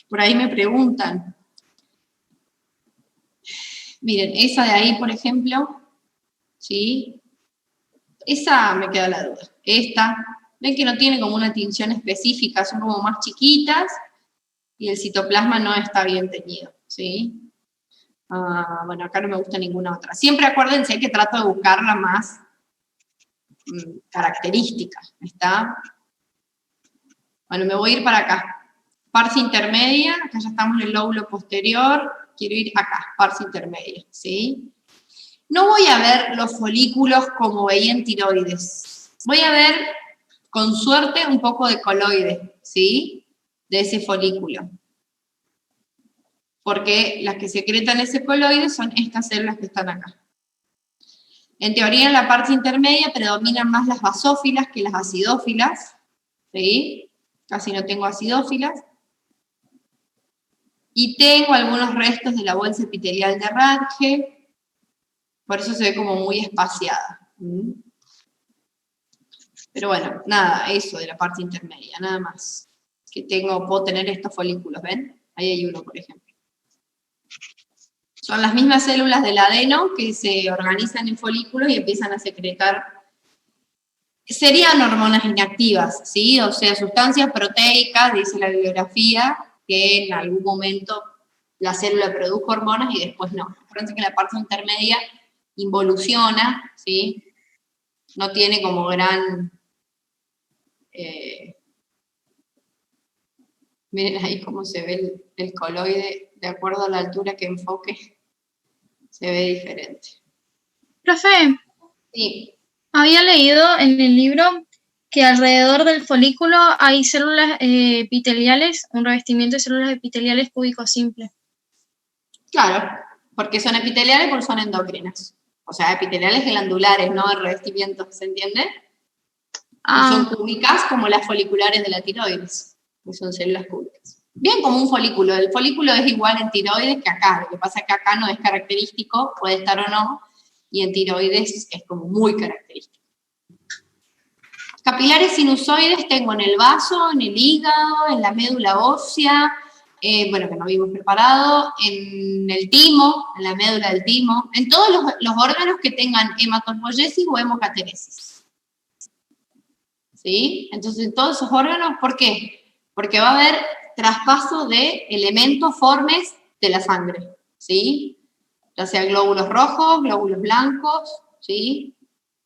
Por ahí me preguntan. Miren, esa de ahí, por ejemplo, ¿sí? Esa me queda la duda. Esta, ven que no tiene como una tinción específica, son como más chiquitas, y el citoplasma no está bien teñido, ¿sí? Bueno, acá no me gusta ninguna otra. Siempre acuérdense que trato de buscar la más característica, ¿está? Bueno, me voy a ir para acá. Pars intermedia, acá ya estamos en el lóbulo posterior, quiero ir acá, pars intermedia, ¿sí? No voy a ver los folículos como veía en tiroides. Voy a ver, con suerte, un poco de coloide, ¿sí? De ese folículo. Porque las que secretan ese coloide son estas células que están acá. En teoría, en la parte intermedia predominan más las basófilas que las acidófilas, ¿sí? Casi no tengo acidófilas. Y tengo algunos restos de la bolsa epitelial de Radke, por eso se ve como muy espaciada. Pero bueno, nada, eso de la parte intermedia, nada más. Que puedo tener estos folículos, ¿ven? Ahí hay uno, por ejemplo. Son las mismas células del adeno que se organizan en folículos y empiezan a secretar. Serían hormonas inactivas, ¿sí? O sea, sustancias proteicas, dice la bibliografía, que en algún momento la célula produjo hormonas y después no. Acuérdense que la parte intermedia involuciona, ¿sí? No tiene como gran... miren ahí cómo se ve el coloide, de acuerdo a la altura que enfoque, se ve diferente. Profe, Sí. había leído en el libro que alrededor del folículo hay células epiteliales, un revestimiento de células epiteliales cúbicos simples. Claro, porque son epiteliales porque son endocrinas. O sea, epiteliales glandulares, no de revestimiento, ¿se entiende? Y son cúbicas como las foliculares de la tiroides, que son células cúbicas. Bien como un folículo. El folículo es igual en tiroides que acá. Lo que pasa es que acá no es característico, puede estar o no, y en tiroides es como muy característico. Capilares sinusoides tengo en el vaso, en el hígado, en la médula ósea, bueno, que no habíamos preparado, en el timo, en la médula del timo, en todos los órganos que tengan hematopoiesis o hemocateresis. ¿Sí? Entonces, en todos esos órganos, ¿por qué? Porque va a haber traspaso de elementos formes de la sangre, ¿sí? Ya sea glóbulos rojos, glóbulos blancos, ¿sí?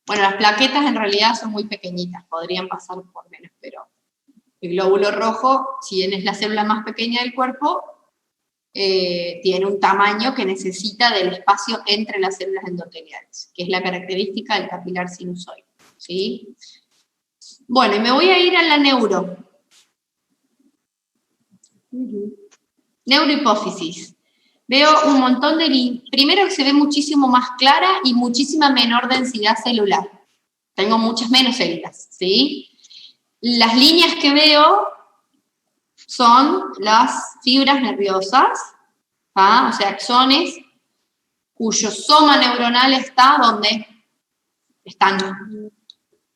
Bueno, las plaquetas en realidad son muy pequeñitas, podrían pasar por menos, pero el glóbulo rojo, si bien es la célula más pequeña del cuerpo, tiene un tamaño que necesita del espacio entre las células endoteliales, que es la característica del capilar sinusoide, ¿sí? Bueno, y me voy a ir a la neuro. Neurohipófisis. Veo un montón de... Primero que se ve muchísimo más clara y muchísima menor densidad celular. Tengo muchas menos células, ¿sí? Las líneas que veo son las fibras nerviosas, ¿ah? O sea, axones, cuyo soma neuronal está donde están.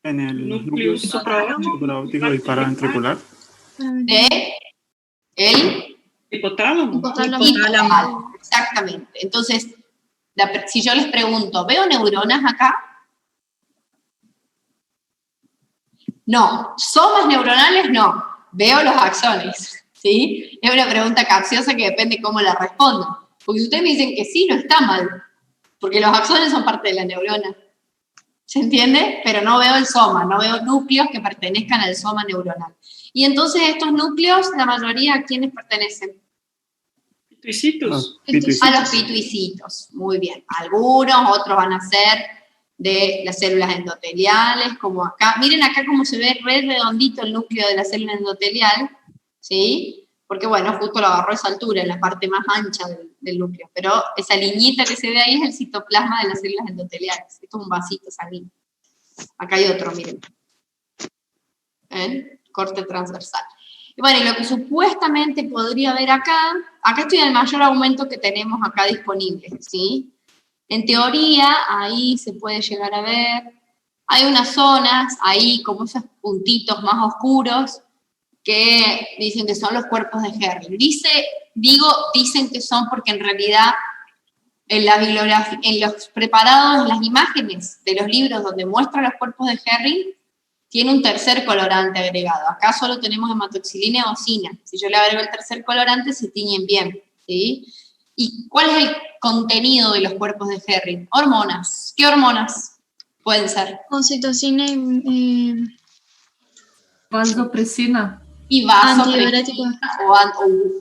En el núcleo supraóptico y paraventricular. El hipotálamo. Hipotálamo, exactamente. Entonces, si yo les pregunto, ¿veo neuronas acá? No. ¿Somas neuronales? No. Veo los axones, ¿sí? Es una pregunta capciosa que depende cómo la respondan. Porque si ustedes me dicen que sí, no está mal. Porque los axones son parte de la neurona. ¿Se entiende? Pero no veo el soma, no veo núcleos que pertenezcan al soma neuronal. Y entonces estos núcleos, la mayoría, ¿a quiénes pertenecen? Pituicitos. A los pituicitos, muy bien. Algunos, otros van a ser de las células endoteliales, como acá. Miren acá cómo se ve re redondito el núcleo de la célula endotelial, ¿sí? Porque bueno, justo lo agarró a esa altura, en la parte más ancha del núcleo. Pero esa liñita que se ve ahí es el citoplasma de las células endoteliales. Esto es un vasito sanguíneo. Acá hay otro, miren. ¿Ven? Corte transversal. Y bueno, y lo que supuestamente podría haber acá estoy en el mayor aumento que tenemos acá disponible, ¿sí? En teoría, ahí se puede llegar a ver, hay unas zonas ahí como esos puntitos más oscuros que dicen que son los cuerpos de Herring. Dicen que son porque en realidad en la bibliografía, en los preparados, en las imágenes de los libros donde muestran los cuerpos de Herring, tiene un tercer colorante agregado. Acá solo tenemos hematoxilina y eosina. Si yo le agrego el tercer colorante, se tiñen bien, ¿sí? ¿Y cuál es el contenido de los cuerpos de Ferri? Hormonas. ¿Qué hormonas pueden ser? Oxitocina y Vasopresina. Y vasopresina antidiurético.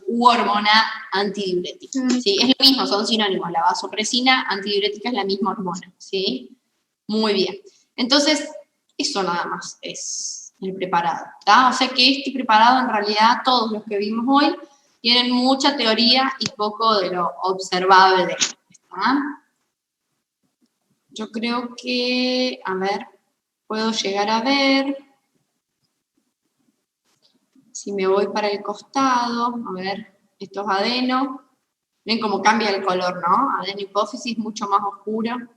u hormona antidiurética. ¿Sí? Es lo mismo, son sinónimos. La vasopresina antidiurética es la misma hormona. ¿Sí? Muy bien. Entonces, eso nada más es el preparado. ¿Tá? O sea que este preparado, en realidad, todos los que vimos hoy, tienen mucha teoría y poco de lo observable. ¿Está? Yo creo que, a ver, puedo llegar a ver, si me voy para el costado, a ver, esto es adeno, ven cómo cambia el color, ¿no? Adeno hipófisis mucho más oscura,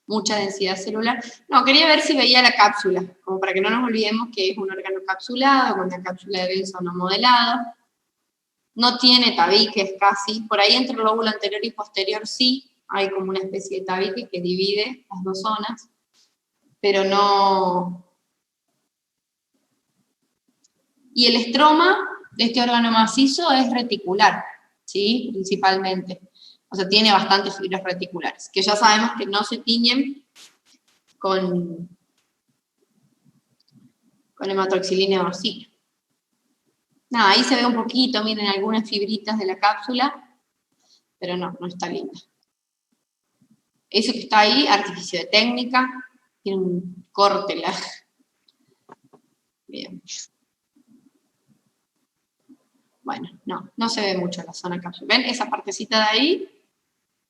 mucha densidad celular. No, quería ver si veía la cápsula, como para que no nos olvidemos que es un órgano capsulado, con la cápsula de Benson no modelado. No tiene tabiques casi, por ahí entre el lóbulo anterior y posterior sí, hay como una especie de tabique que divide las dos zonas, pero no. Y el estroma de este órgano macizo es reticular, ¿sí? Principalmente. O sea, tiene bastantes fibras reticulares, que ya sabemos que no se tiñen con hematoxilina dorsina. Nada, ahí se ve un poquito, miren, algunas fibritas de la cápsula, pero no está linda. Eso que está ahí, artificio de técnica, tiene un corte. Bien. Bueno, no se ve mucho la zona cápsula. ¿Ven? Esa partecita de ahí,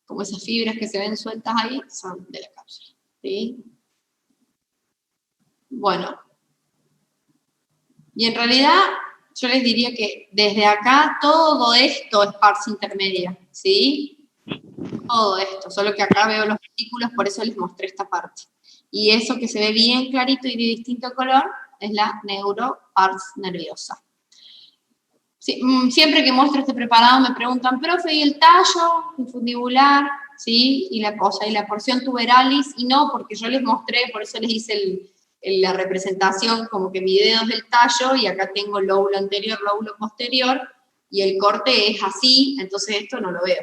como esas fibras que se ven sueltas ahí, son de la cápsula. ¿Sí? Bueno. Y en realidad, yo les diría que desde acá todo esto es pars intermedia, ¿sí? Todo esto, solo que acá veo los artículos, por eso les mostré esta parte. Y eso que se ve bien clarito y de distinto color es la neuropars nerviosa. Sí, siempre que muestro este preparado me preguntan, profe, ¿y el tallo infundibular? ¿Sí? Y la porción tuberalis, y no, porque yo les mostré, por eso les hice la representación, como que mi dedo es el tallo, y acá tengo el lóbulo anterior, lóbulo posterior, y el corte es así, entonces esto no lo veo.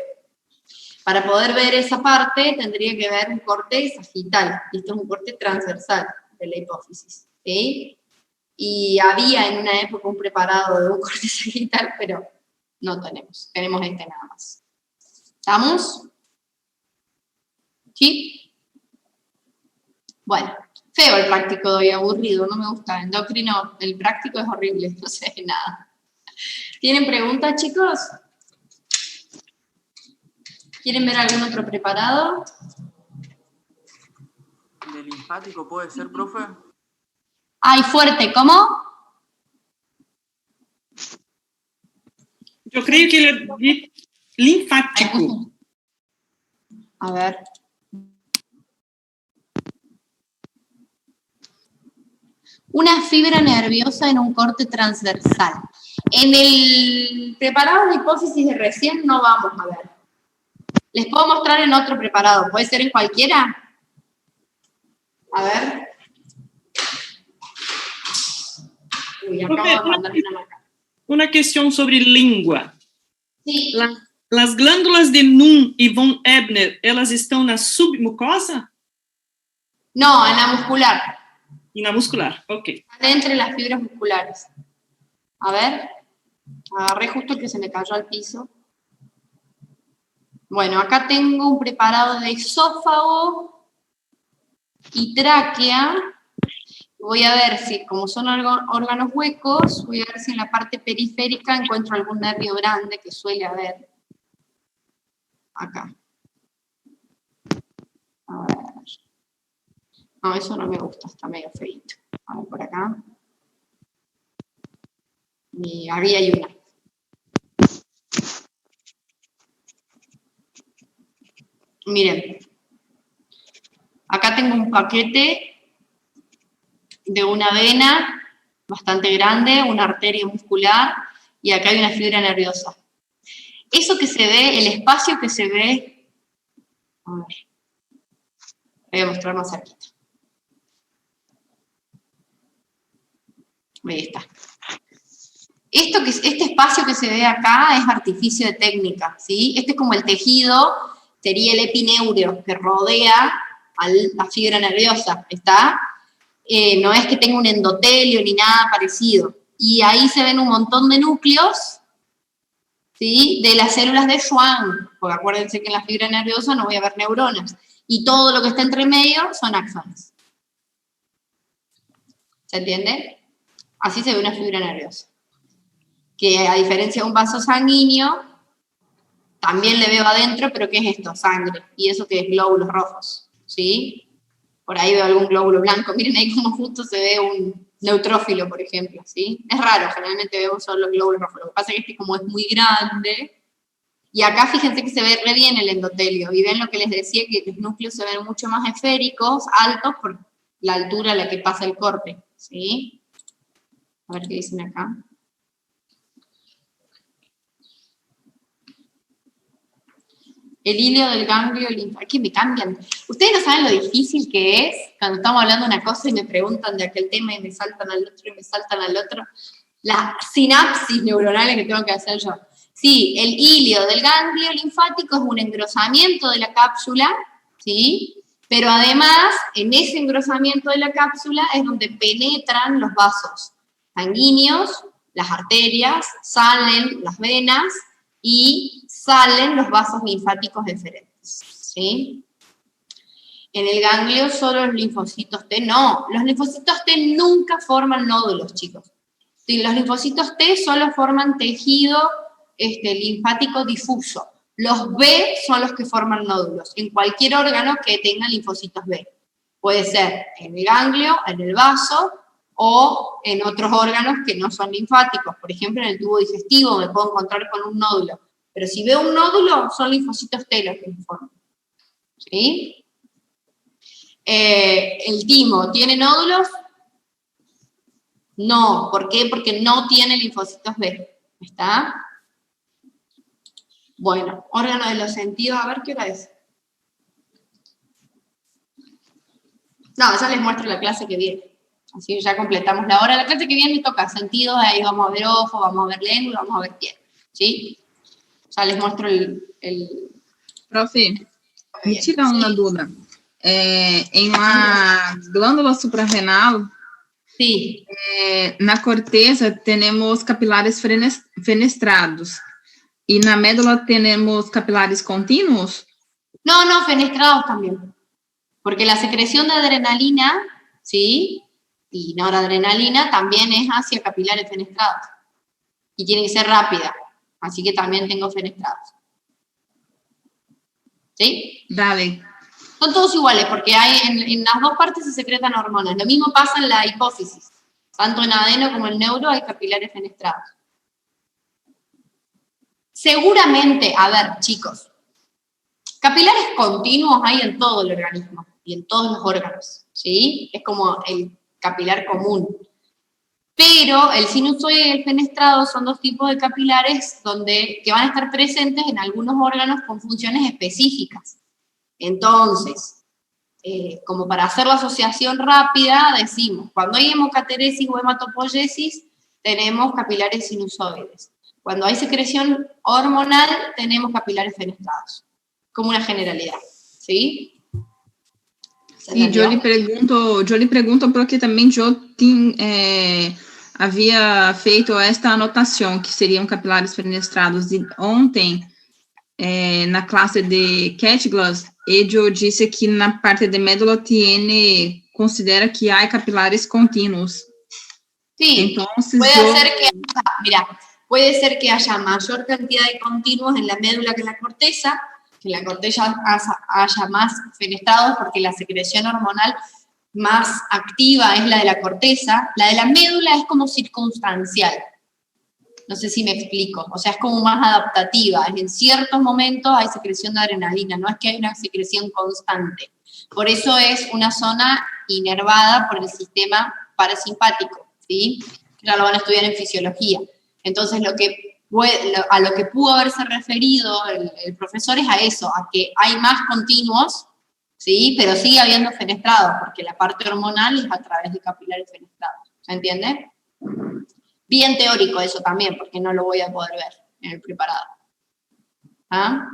Para poder ver esa parte, tendría que ver un corte sagital, y esto es un corte transversal de la hipófisis, ¿sí? Y había en una época un preparado de un corte sagital, pero no tenemos este nada más. ¿Estamos? ¿Sí? Bueno, feo el práctico de hoy, aburrido, no me gusta. Endocrino, el práctico es horrible, no sé nada. ¿Tienen preguntas, chicos? ¿Quieren ver algún otro preparado? ¿De linfático puede ser, profe? ¡Ay, fuerte! ¿Cómo? Yo creo que el linfático. A ver. Una fibra nerviosa en un corte transversal. En el preparado de hipófisis de recién no vamos a ver. Les puedo mostrar en otro preparado. ¿Puede ser en cualquiera? A ver. Uy, acabo de mandar una marca. Una cuestión sobre lengua. Sí. Las glândulas de Nunn y von Ebner, ¿elas están en la submucosa? No, en la muscular. En la muscular, ok. Están entre las fibras musculares. A ver. Agarré justo el que se me cayó al piso. Bueno, acá tengo un preparado de esófago y tráquea. Voy a ver si, como son órganos huecos, voy a ver si en la parte periférica encuentro algún nervio grande que suele haber. Acá. A ver. No, eso no me gusta, está medio feito. A ver, por acá. Y ahí hay una. Miren. Acá tengo un paquete de una vena bastante grande, una arteria muscular, y acá hay una fibra nerviosa. Eso que se ve, el espacio que se ve, a ver, voy a mostrar más cerquita. Ahí está. Este espacio que se ve acá es artificio de técnica, ¿sí? Este es como el tejido, sería el epineureo, que rodea a la fibra nerviosa, ¿está? No es que tenga un endotelio ni nada parecido. Y ahí se ven un montón de núcleos, ¿sí? De las células de Schwann, porque acuérdense que en la fibra nerviosa no voy a ver neuronas. Y todo lo que está entre medio son axones. ¿Se entiende? Así se ve una fibra nerviosa. Que a diferencia de un vaso sanguíneo, también le veo adentro, pero ¿qué es esto? Sangre. Y eso que es glóbulos rojos, ¿sí? Por ahí veo algún glóbulo blanco. Miren ahí como justo se ve un neutrófilo, por ejemplo, ¿sí? Es raro, generalmente vemos solo glóbulos rojos. Lo que pasa es que este como es muy grande. Y acá fíjense que se ve re bien el endotelio. Y ven lo que les decía, que los núcleos se ven mucho más esféricos, altos, por la altura a la que pasa el corte, ¿sí? A ver qué dicen acá. El hilo del ganglio linfático. Aquí me cambian. Ustedes no saben lo difícil que es cuando estamos hablando de una cosa y me preguntan de aquel tema y me saltan al otro y me saltan al otro. Las sinapsis neuronales que tengo que hacer yo. Sí, el hilo del ganglio linfático es un engrosamiento de la cápsula, ¿sí? Pero además, en ese engrosamiento de la cápsula es donde penetran los vasos sanguíneos, las arterias, salen las venas y salen los vasos linfáticos deferentes, ¿sí? En el ganglio solo los linfocitos T, no, los linfocitos T nunca forman nódulos, chicos. Sí, los linfocitos T solo forman tejido linfático difuso. Los B son los que forman nódulos, en cualquier órgano que tenga linfocitos B. Puede ser en el ganglio, en el vaso, o en otros órganos que no son linfáticos. Por ejemplo, en el tubo digestivo me puedo encontrar con un nódulo. Pero si veo un nódulo, son linfocitos T los que lo forman. ¿Sí? ¿El timo tiene nódulos? No. ¿Por qué? Porque no tiene linfocitos B. ¿Está? Bueno, órgano de los sentidos, a ver qué hora es. No, ya les muestro la clase que viene. Así ya completamos la hora. La clase que viene toca sentidos, ahí vamos a ver ojo, vamos a ver lengua, vamos a ver piel. ¿Sí? Ya les muestro el... Profe, me tira uma dúvida. Em uma glândula suprarrenal, sí. Na corteza temos capilares fenestrados. ¿Y na médula tenemos capilares continuos? No, no, fenestrados también. Porque la secreción de adrenalina, ¿sí? Y noradrenalina también es hacia capilares fenestrados. Y tiene que ser rápida. Así que también tengo fenestrados. ¿Sí? Dale. Son todos iguales, porque hay en las dos partes se secretan hormonas. Lo mismo pasa en la hipófisis. Tanto en adeno como en neuro hay capilares fenestrados. Seguramente, a ver, chicos, capilares continuos hay en todo el organismo y en todos los órganos, ¿sí? Es como el capilar común. Pero el sinusoide y el fenestrado son dos tipos de capilares que van a estar presentes en algunos órganos con funciones específicas. Entonces, como para hacer la asociación rápida, decimos, cuando hay hemocateresis o hematopoiesis, tenemos capilares sinusoides. Cuando hay secreción hormonal, tenemos capilares fenestrados, como una generalidad, ¿sí? E eu lhe pergunto porque também eu havia feito esta anotação, que seriam capilares fenestrados, e ontem, na classe de Catglass, eu disse que na parte de médula tiene, considera que há capilares contínuos. Sí, entonces, puede ser que haya mayor cantidad de continuos en la médula que en la corteza haya más fenestrados porque la secreción hormonal más activa es la de la corteza. La de la médula es como circunstancial. No sé si me explico. O sea, es como más adaptativa. En ciertos momentos hay secreción de adrenalina, no es que hay una secreción constante. Por eso es una zona inervada por el sistema parasimpático, ¿sí? Ya lo van a estudiar en fisiología. Entonces, a lo que pudo haberse referido el profesor es a eso, a que hay más continuos, ¿sí? Pero sigue habiendo fenestrados, porque la parte hormonal es a través de capilares fenestrados. ¿Se entiende? Bien teórico eso también, porque no lo voy a poder ver en el preparado. ¿Ah?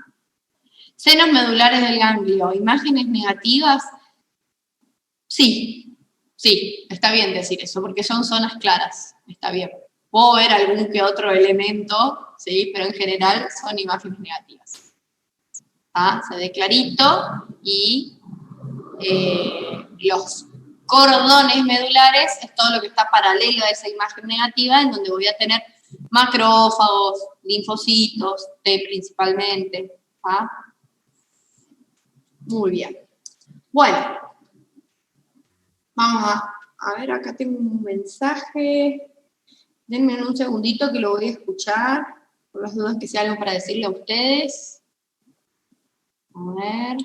Senos medulares del ganglio, imágenes negativas. Sí, está bien decir eso, porque son zonas claras, está bien. Puedo ver algún que otro elemento, ¿sí? Pero en general son imágenes negativas. ¿Ah? Se ve clarito y los cordones medulares es todo lo que está paralelo a esa imagen negativa, en donde voy a tener macrófagos, linfocitos, T principalmente. ¿Ah? Muy bien. Bueno, vamos a ver, acá tengo un mensaje. Denme un segundito que lo voy a escuchar, por las dudas que sea algo para decirle a ustedes. A ver.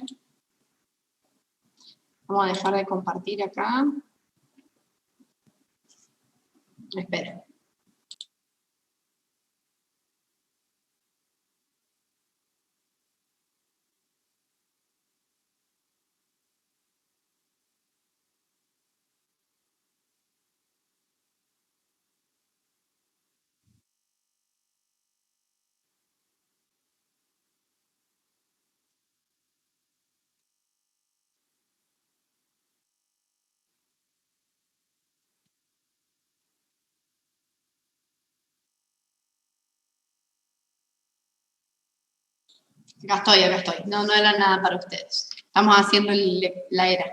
Vamos a dejar de compartir acá. Espera. Acá estoy. No era nada para ustedes. Estamos haciendo la era.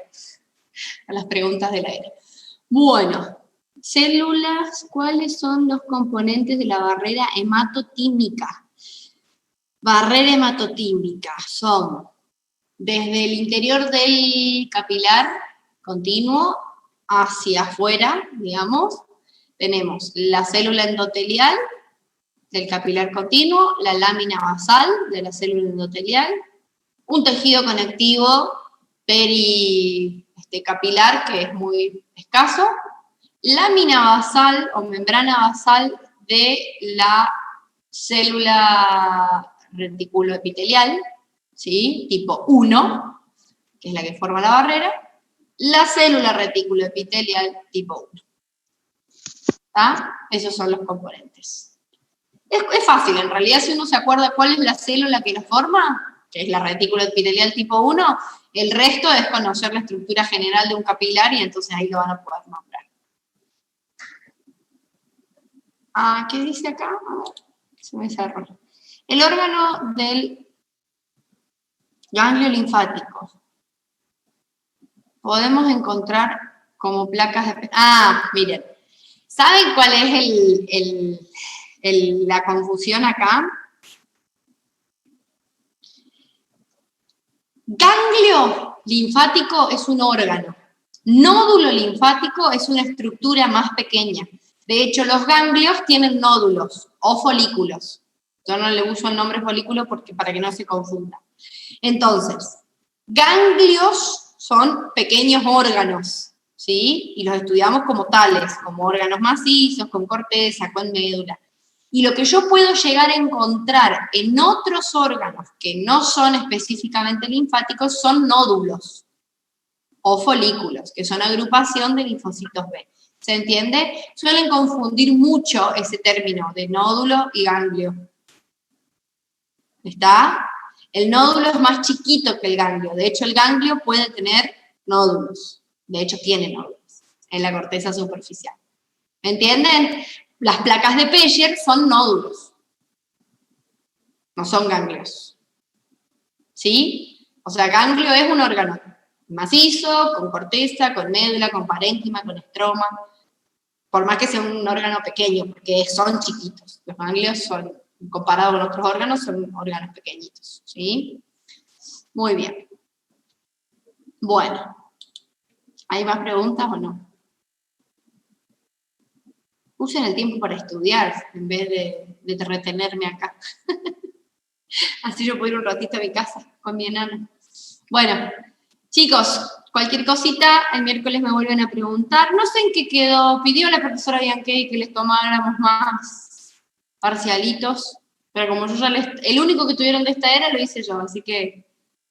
Las preguntas de la era. Bueno, células, ¿cuáles son los componentes de la barrera hematotímica? Barrera hematotímica son desde el interior del capilar continuo hacia afuera, digamos, tenemos la célula endotelial del capilar continuo, la lámina basal de la célula endotelial, un tejido conectivo pericapilar que es muy escaso, lámina basal o membrana basal de la célula reticuloepitelial, ¿sí? Tipo 1, que es la que forma la barrera, la célula reticuloepitelial tipo 1. ¿Está? Esos son los componentes. Es fácil, en realidad, si uno se acuerda cuál es la célula que la forma, que es la retícula epitelial tipo 1, el resto es conocer la estructura general de un capilar y entonces ahí lo van a poder nombrar. ¿Qué dice acá? Se me cerró. El órgano del ganglio linfático. Podemos encontrar como placas de... miren. ¿Saben cuál es la confusión acá? Ganglio linfático es un órgano. Nódulo linfático es una estructura más pequeña. De hecho, los ganglios tienen nódulos o folículos. Yo no le uso el nombre folículo para que no se confunda. Entonces, ganglios son pequeños órganos, ¿sí? Y los estudiamos como tales, como órganos macizos, con corteza, con médula. Y lo que yo puedo llegar a encontrar en otros órganos que no son específicamente linfáticos son nódulos o folículos, que son agrupación de linfocitos B. ¿Se entiende? Suelen confundir mucho ese término de nódulo y ganglio. ¿Está? El nódulo es más chiquito que el ganglio. De hecho, el ganglio puede tener nódulos. De hecho, tiene nódulos en la corteza superficial. ¿Me entienden? Las placas de Peyer son nódulos. No son ganglios. ¿Sí? O sea, ganglio es un órgano macizo, con corteza, con médula, con parénquima, con estroma. Por más que sea un órgano pequeño, porque son chiquitos. Los ganglios son, comparado con otros órganos, son órganos pequeñitos. ¿Sí? Muy bien. Bueno. ¿Hay más preguntas o no? Usen el tiempo para estudiar, en vez de retenerme acá. Así yo puedo ir un ratito a mi casa con mi enana. Bueno, chicos, cualquier cosita, el miércoles me vuelven a preguntar. No sé en qué quedó, pidió la profesora Bianchi que les tomáramos más parcialitos, pero como yo ya el único que tuvieron de esta era lo hice yo, así que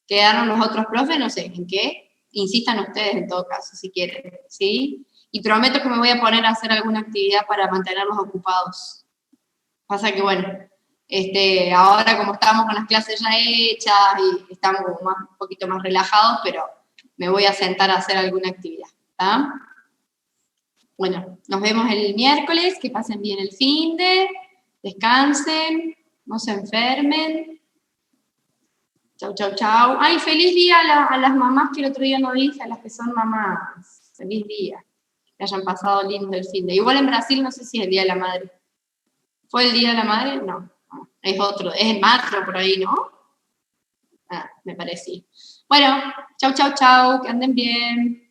quedaron los otros profes, no sé en qué. Insistan ustedes en todo caso, si quieren, ¿sí? Y prometo que me voy a poner a hacer alguna actividad para mantenerlos ocupados. Pasa que, bueno, ahora como estamos con las clases ya hechas y estamos como un poquito más relajados, pero me voy a sentar a hacer alguna actividad, ¿está? Bueno, nos vemos el miércoles, que pasen bien el finde, descansen, no se enfermen. Chau, chau, chau. Ay, feliz día a las mamás que el otro día no dije, a las que son mamás. Feliz día. Que hayan pasado lindo el finde. Igual en Brasil no sé si es el Día de la Madre. ¿Fue el Día de la Madre? No. Es otro, es en marzo por ahí, ¿no? Me parecía. Bueno, chau, chau, chau, que anden bien.